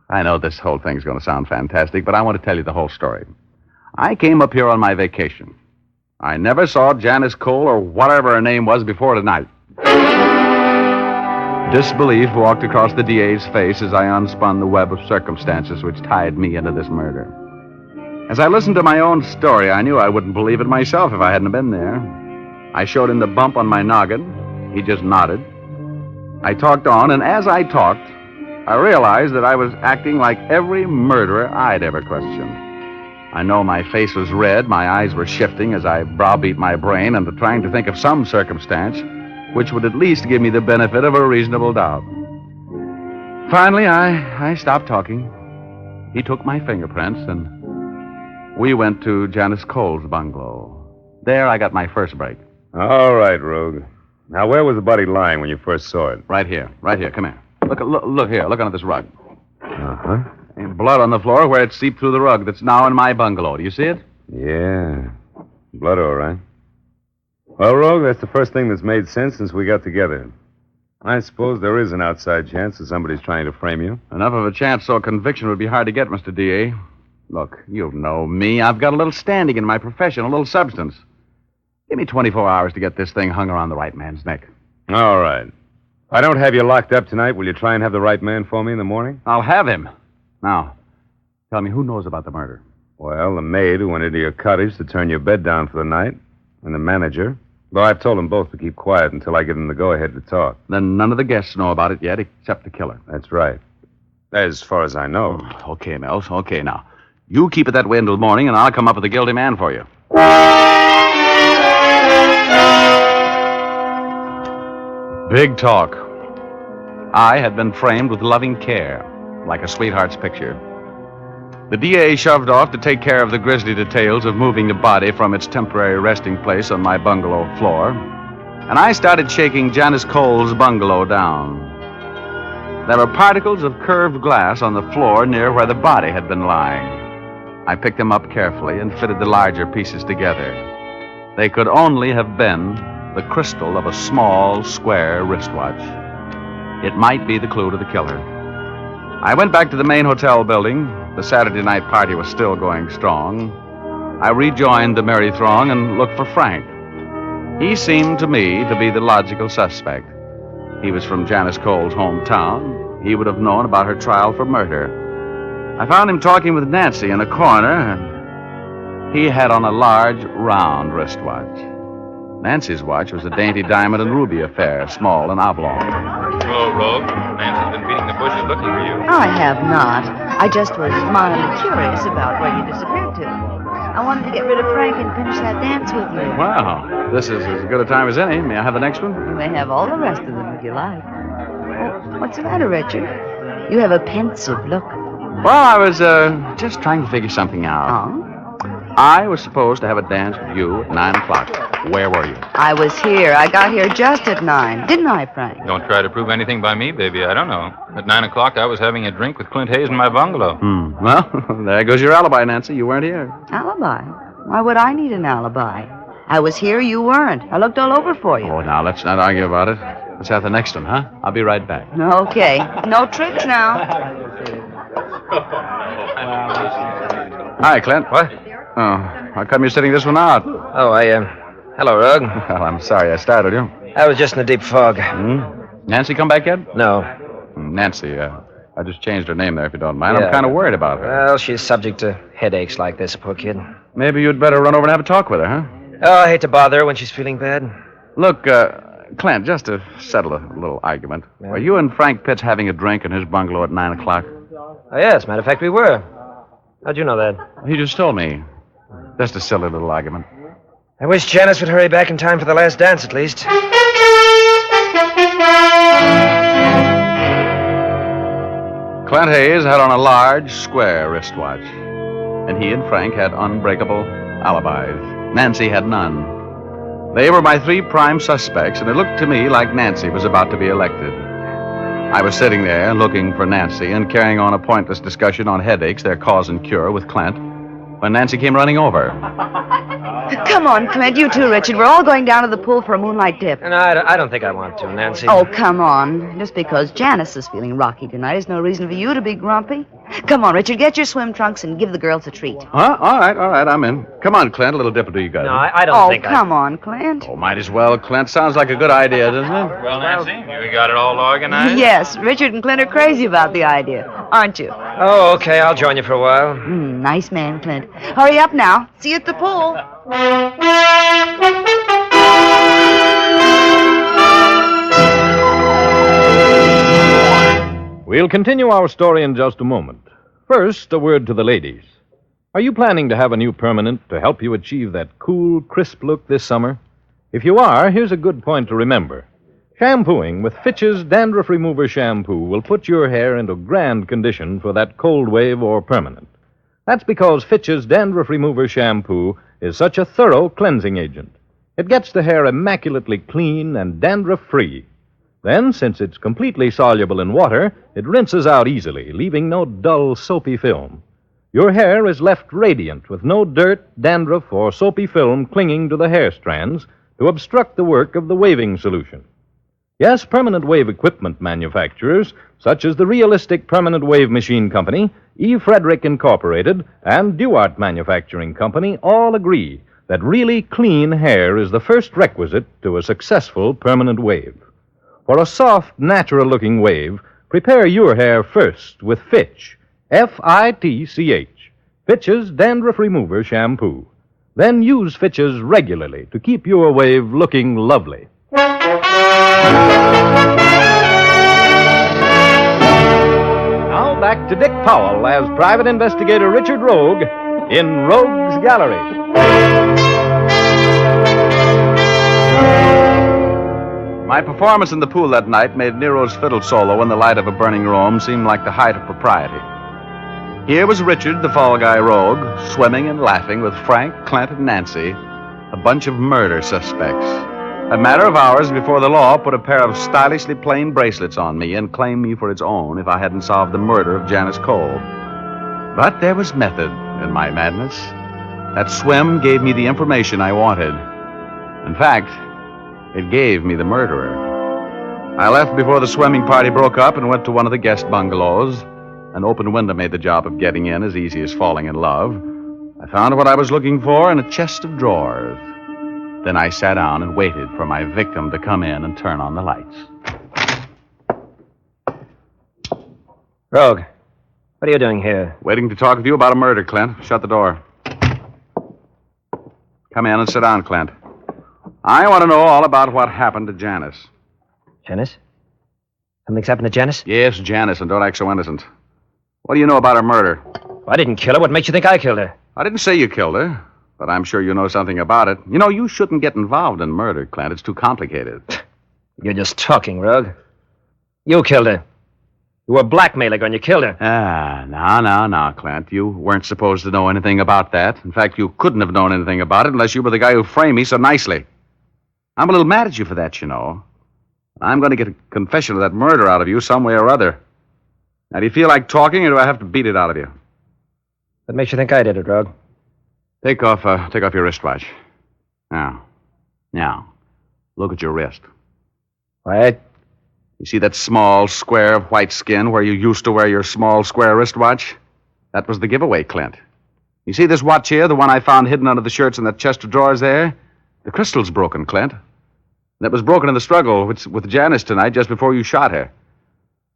A: know this whole thing's going to sound fantastic, but I want to tell you the whole story. I came up here on my vacation. I never saw Janice Cole or whatever her name was before tonight. Disbelief walked across the DA's face as I unspun the web of circumstances which tied me into this murder. As I listened to my own story, I knew I wouldn't believe it myself if I hadn't been there. I showed him the bump on my noggin. He just nodded. I talked on, and as I talked, I realized that I was acting like every murderer I'd ever questioned. I know my face was red, my eyes were shifting as I browbeat my brain into trying to think of some circumstance which would at least give me the benefit of a reasonable doubt. Finally, I stopped talking. He took my fingerprints, and we went to Janice Cole's bungalow. There I got my first break.
W: All right, Rogue. Now, where was the body lying when you first saw it?
A: Right here. Come here. Look here. Look under this rug.
W: Uh-huh.
A: And blood on the floor where it seeped through the rug that's now in my bungalow. Do you see it?
W: Yeah. Blood, all right. Well, Rogue, that's the first thing that's made sense since we got together. I suppose there is an outside chance that somebody's trying to frame you.
A: Enough of a chance so a conviction would be hard to get, Mr. D.A. Look, you know me. I've got a little standing in my profession, a little substance. Give me 24 hours to get this thing hung around the right man's neck.
W: All right. If I don't have you locked up tonight, will you try and have the right man for me in the morning?
A: I'll have him. Now, tell me, who knows about the murder?
W: Well, the maid who went into your cottage to turn your bed down for the night, and the manager. Though I've told them both to keep quiet until I give them the go-ahead to talk.
A: Then none of the guests know about it yet, except the killer.
W: That's right. As far as I know.
A: Okay, Mills. Okay, now. You keep it that way until morning, and I'll come up with a guilty man for you. Big talk. I had been framed with loving care, like a sweetheart's picture. The DA shoved off to take care of the grisly details of moving the body from its temporary resting place on my bungalow floor, and I started shaking Janice Cole's bungalow down. There were particles of curved glass on the floor near where the body had been lying. I picked them up carefully and fitted the larger pieces together. They could only have been the crystal of a small, square wristwatch. It might be the clue to the killer. I went back to the main hotel building. The Saturday night party was still going strong. I rejoined the merry throng and looked for Frank. He seemed to me to be the logical suspect. He was from Janice Cole's hometown. He would have known about her trial for murder. I found him talking with Nancy in a corner, and he had on a large, round wristwatch. Nancy's watch was a dainty diamond and ruby affair, small and oblong.
M: Hello, Rogue. Nancy's been beating the bushes looking for you.
J: I have not. I just was mildly curious about where you disappeared to. I wanted to get rid of Frank and finish that dance with you.
A: Wow. This is as good a time as any. May I have the next one?
J: You may have all the rest of them if you like. Oh, what's the matter, Richard? You have a pensive look.
A: Well, I was just trying to figure something out.
J: Oh?
A: I was supposed to have a dance with you at 9 o'clock. Where were you?
J: I was here. I got here just at 9. Didn't I, Frank?
M: Don't try to prove anything by me, baby. I don't know. At 9 o'clock, I was having a drink with Clint Hayes in my bungalow.
A: Well, there goes your alibi, Nancy. You weren't here.
J: Alibi? Why would I need an alibi? I was here, you weren't. I looked all over for you.
A: Oh, now, let's not argue about it. Let's have the next one, huh? I'll be right back.
J: Okay. No tricks now.
A: Hi, Clint.
E: What?
A: Oh, how come you're sitting this one out?
E: Oh, hello, Rogue.
A: Well, I'm sorry I startled you.
E: I was just in a deep fog.
A: Nancy come back yet?
E: No.
A: Nancy, I just changed her name there, if you don't mind.
E: Yeah.
A: I'm kind of worried about her.
E: Well, she's subject to headaches like this, poor kid.
A: Maybe you'd better run over and have a talk with her, huh?
E: Oh, I hate to bother her when she's feeling bad.
A: Look, Clint, just to settle a little argument, were you and Frank Pitts having a drink in his bungalow at 9 o'clock?
E: Oh, yes, matter of fact, we were. How'd you know that?
A: He just told me. Just a silly little argument.
E: I wish Janice would hurry back in time for the last dance, at least.
A: Clint Hayes had on a large, square wristwatch, and he and Frank had unbreakable alibis. Nancy had none. They were my three prime suspects, and it looked to me like Nancy was about to be elected. I was sitting there looking for Nancy and carrying on a pointless discussion on headaches, their cause and cure, with Clint, when Nancy came running over.
J: Come on, Clint. You too, Richard. We're all going down to the pool for a moonlight dip.
E: No, I don't think I want to, Nancy.
J: Oh, come on. Just because Janice is feeling rocky tonight is no reason for you to be grumpy. Come on, Richard. Get your swim trunks and give the girls a treat.
A: Huh? All right, I'm in. Come on, Clint. A little dip will do you guys.
E: No, I don't think
J: come on, Clint.
A: Oh, might as well, Clint. Sounds like a good idea, doesn't it?
M: Well, Nancy, you got it all organized?
J: Yes, Richard and Clint are crazy about the idea, aren't you?
E: Oh, okay. I'll join you for a while.
J: Nice man, Clint. Hurry up now. See you at the pool.
N: We'll continue our story in just a moment. First, a word to the ladies. Are you planning to have a new permanent to help you achieve that cool, crisp look this summer? If you are, here's a good point to remember. Shampooing with Fitch's Dandruff Remover Shampoo will put your hair into grand condition for that cold wave or permanent. That's because Fitch's Dandruff Remover Shampoo is such a thorough cleansing agent. It gets the hair immaculately clean and dandruff-free.
B: Then, since it's completely soluble in water, it rinses out easily, leaving no dull, soapy film. Your hair is left radiant with no dirt, dandruff, or soapy film clinging to the hair strands to obstruct the work of the waving solution. Yes, permanent wave equipment manufacturers, such as the Realistic Permanent Wave Machine Company, E. Frederick Incorporated, and Duart Manufacturing Company, all agree that really clean hair is the first requisite to a successful permanent wave. For a soft, natural-looking wave, prepare your hair first with Fitch, F-I-T-C-H, Fitch's Dandruff Remover Shampoo. Then use Fitch's regularly to keep your wave looking lovely. Now back to Dick Powell as Private Investigator Richard Rogue in Rogue's Gallery.
A: My performance in the pool that night made Nero's fiddle solo in the light of a burning room seem like the height of propriety. Here was Richard, the fall guy rogue, swimming and laughing with Frank, Clint, and Nancy, a bunch of murder suspects. A matter of hours before the law put a pair of stylishly plain bracelets on me and claimed me for its own if I hadn't solved the murder of Janice Cole. But there was method in my madness. That swim gave me the information I wanted. In fact, it gave me the murderer. I left before the swimming party broke up and went to one of the guest bungalows. An open window made the job of getting in as easy as falling in love. I found what I was looking for in a chest of drawers. Then I sat down and waited for my victim to come in and turn on the lights.
E: Rogue, what are you doing here?
A: Waiting to talk with you about a murder, Clint. Shut the door. Come in and sit down, Clint. I want to know all about what happened to Janice.
E: Janice? Something's happened to Janice?
A: Yes, Janice, and don't act so innocent. What do you know about her murder?
E: I didn't kill her. What makes you think I killed her?
A: I didn't say you killed her, but I'm sure you know something about it. You know, you shouldn't get involved in murder, Clint. It's too complicated.
E: You're just talking, Rogue. You killed her. You were blackmailing her and you killed her.
A: Now, Clint. You weren't supposed to know anything about that. In fact, you couldn't have known anything about it unless you were the guy who framed me so nicely. I'm a little mad at you for that, you know. I'm going to get a confession of that murder out of you some way or other. Now, do you feel like talking, or do I have to beat it out of you?
E: What makes you think I did it, Rogue?
A: Take off your wristwatch. Now, look at your wrist.
E: What?
A: You see that small square of white skin where you used to wear your small square wristwatch? That was the giveaway, Clint. You see this watch here, the one I found hidden under the shirts in that chest of drawers there? The crystal's broken, Clint. That was broken in the struggle with Janice tonight just before you shot her.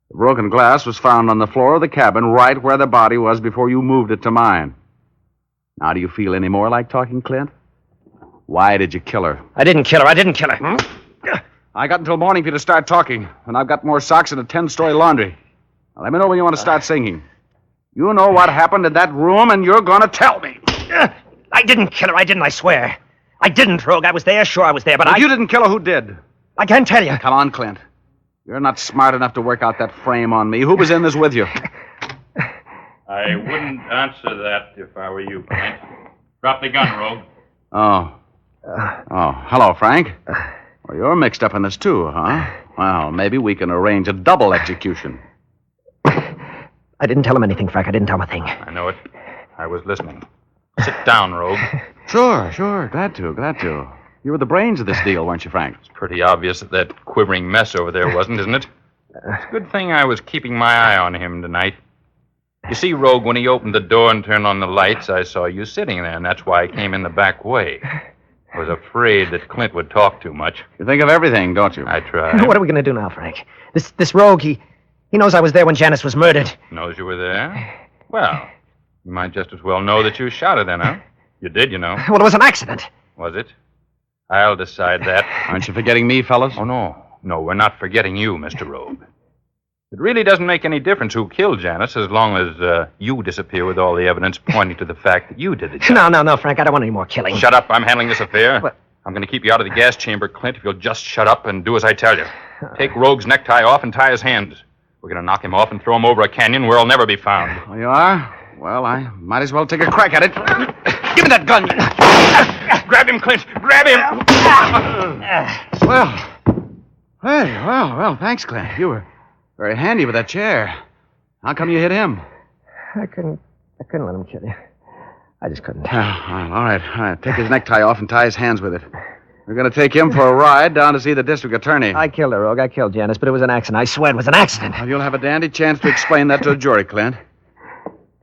A: The broken glass was found on the floor of the cabin right where the body was before you moved it to mine. Now, do you feel any more like talking, Clint? Why did you kill her?
E: I didn't kill her.
A: I got until morning for you to start talking, and I've got more socks and a 10-story laundry. Now, let me know when you want to start singing. You know what happened in that room, and you're going to tell me.
E: I didn't kill her. I swear. I didn't, Rogue. I was there. Sure, I was there, but
A: if you didn't kill her, who did?
E: I can't tell you.
A: Come on, Clint. You're not smart enough to work out that frame on me. Who was in this with you?
M: I wouldn't answer that if I were you, Clint. Drop the gun, Rogue.
A: Oh, hello, Frank. Well, you're mixed up in this, too, huh? Well, maybe we can arrange a double execution.
E: I didn't tell him anything, Frank. I didn't tell him a thing.
M: I know it. I was listening. Sit down, Rogue.
A: Sure. Glad to. You were the brains of this deal, weren't you, Frank?
M: It's pretty obvious that quivering mess over there wasn't, isn't it? It's a good thing I was keeping my eye on him tonight. You see, Rogue, when he opened the door and turned on the lights, I saw you sitting there, and that's why I came in the back way. I was afraid that Clint would talk too much.
A: You think of everything, don't you?
M: I tried.
E: What are we going to do now, Frank? This Rogue, he knows I was there when Janice was murdered.
M: Knows you were there? Well, you might just as well know that you shot her then, huh? You did, you know.
E: Well, it was an accident.
M: Was it? I'll decide that.
A: Aren't you forgetting me, fellas?
M: Oh, no. No, we're not forgetting you, Mr. Rogue. It really doesn't make any difference who killed Janice as long as you disappear with all the evidence pointing to the fact that you did the job.
E: No, Frank. I don't want any more killing.
M: Shut up. I'm handling this affair.
E: What?
M: I'm going to keep you out of the gas chamber, Clint, if you'll just shut up and do as I tell you. Take Rogue's necktie off and tie his hands. We're going to knock him off and throw him over a canyon where he'll never be found.
A: Oh, you are? Well, I might as well take a crack at it. Give me that gun.
M: Grab him, Clint. Grab him.
A: Well,
C: Hey, well, thanks, Clint. You were very handy with that chair. How come you hit him?
E: I couldn't let him kill you. I just couldn't.
C: All right. Take his necktie off and tie his hands with it. We're going to take him for a ride down to see the district attorney.
E: I killed her, Rogue. I killed Janice, but it was an accident. I swear it was an accident.
C: Well, you'll have a dandy chance to explain that to a jury, Clint.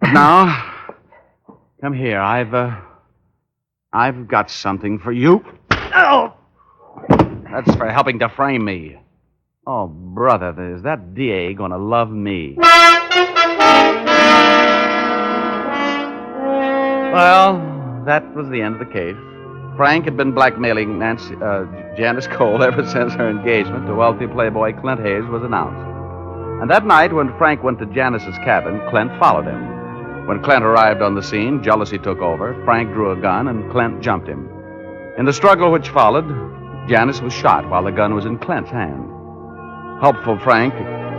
C: But now, come here. I've got something for you.
E: Oh!
C: That's for helping to frame me. Oh, brother, is that DA going to love me? Well, that was the end of the case. Frank had been blackmailing Janice Cole ever since her engagement to wealthy playboy Clint Hayes was announced. And that night, when Frank went to Janice's cabin, Clint followed him. When Clint arrived on the scene, jealousy took over. Frank drew a gun, and Clint jumped him. In the struggle which followed, Janice was shot while the gun was in Clint's hand. Helpful Frank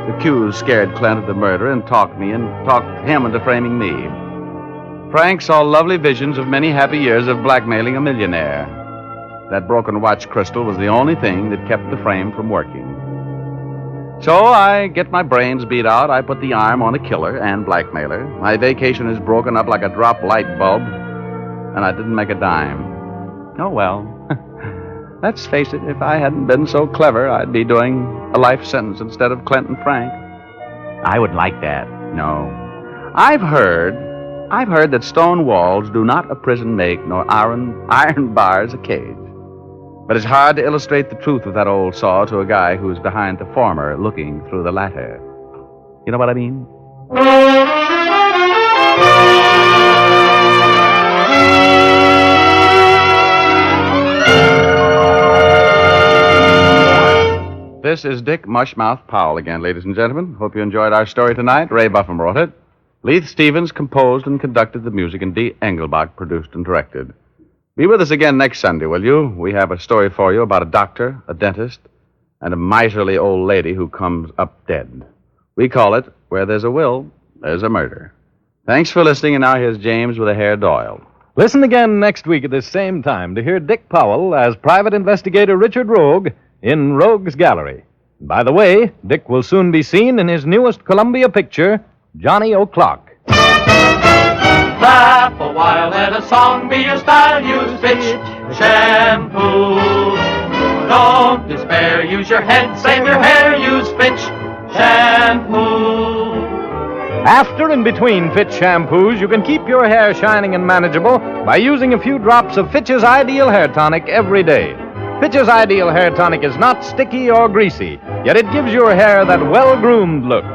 C: accused scared Clint of the murder and talked him into framing me. Frank saw lovely visions of many happy years of blackmailing a millionaire. That broken watch crystal was the only thing that kept the frame from working. So I get my brains beat out. I put the arm on a killer and blackmailer. My vacation is broken up like a drop light bulb, and I didn't make a dime. Oh, well. Let's face it, if I hadn't been so clever, I'd be doing a life sentence instead of Clint and Frank. I would like that. No. I've heard that stone walls do not a prison make, nor iron bars a cage. But it's hard to illustrate the truth of that old saw to a guy who's behind the former looking through the latter. You know what I mean? This is Dick Mushmouth Powell again, ladies and gentlemen. Hope you enjoyed our story tonight. Ray Buffum wrote it. Leith Stevens composed and conducted the music, and Dee Engelbach produced and directed. Be with us again next Sunday, will you? We have a story for you about a doctor, a dentist, and a miserly old lady who comes up dead. We call it, Where There's a Will, There's a Murder. Thanks for listening, and now here's James with a hair Doyle.
B: Listen again next week at this same time to hear Dick Powell as Private Investigator Richard Rogue in Rogue's Gallery. By the way, Dick will soon be seen in his newest Columbia picture, Johnny O'Clock.
K: Laugh a while, let a song be your style. Use Fitch shampoo. Don't despair, use your head, save your hair. Use Fitch shampoo.
B: After and between Fitch shampoos, you can keep your hair shining and manageable by using a few drops of Fitch's Ideal Hair Tonic every day. Fitch's Ideal Hair Tonic is not sticky or greasy, yet it gives your hair that well-groomed look.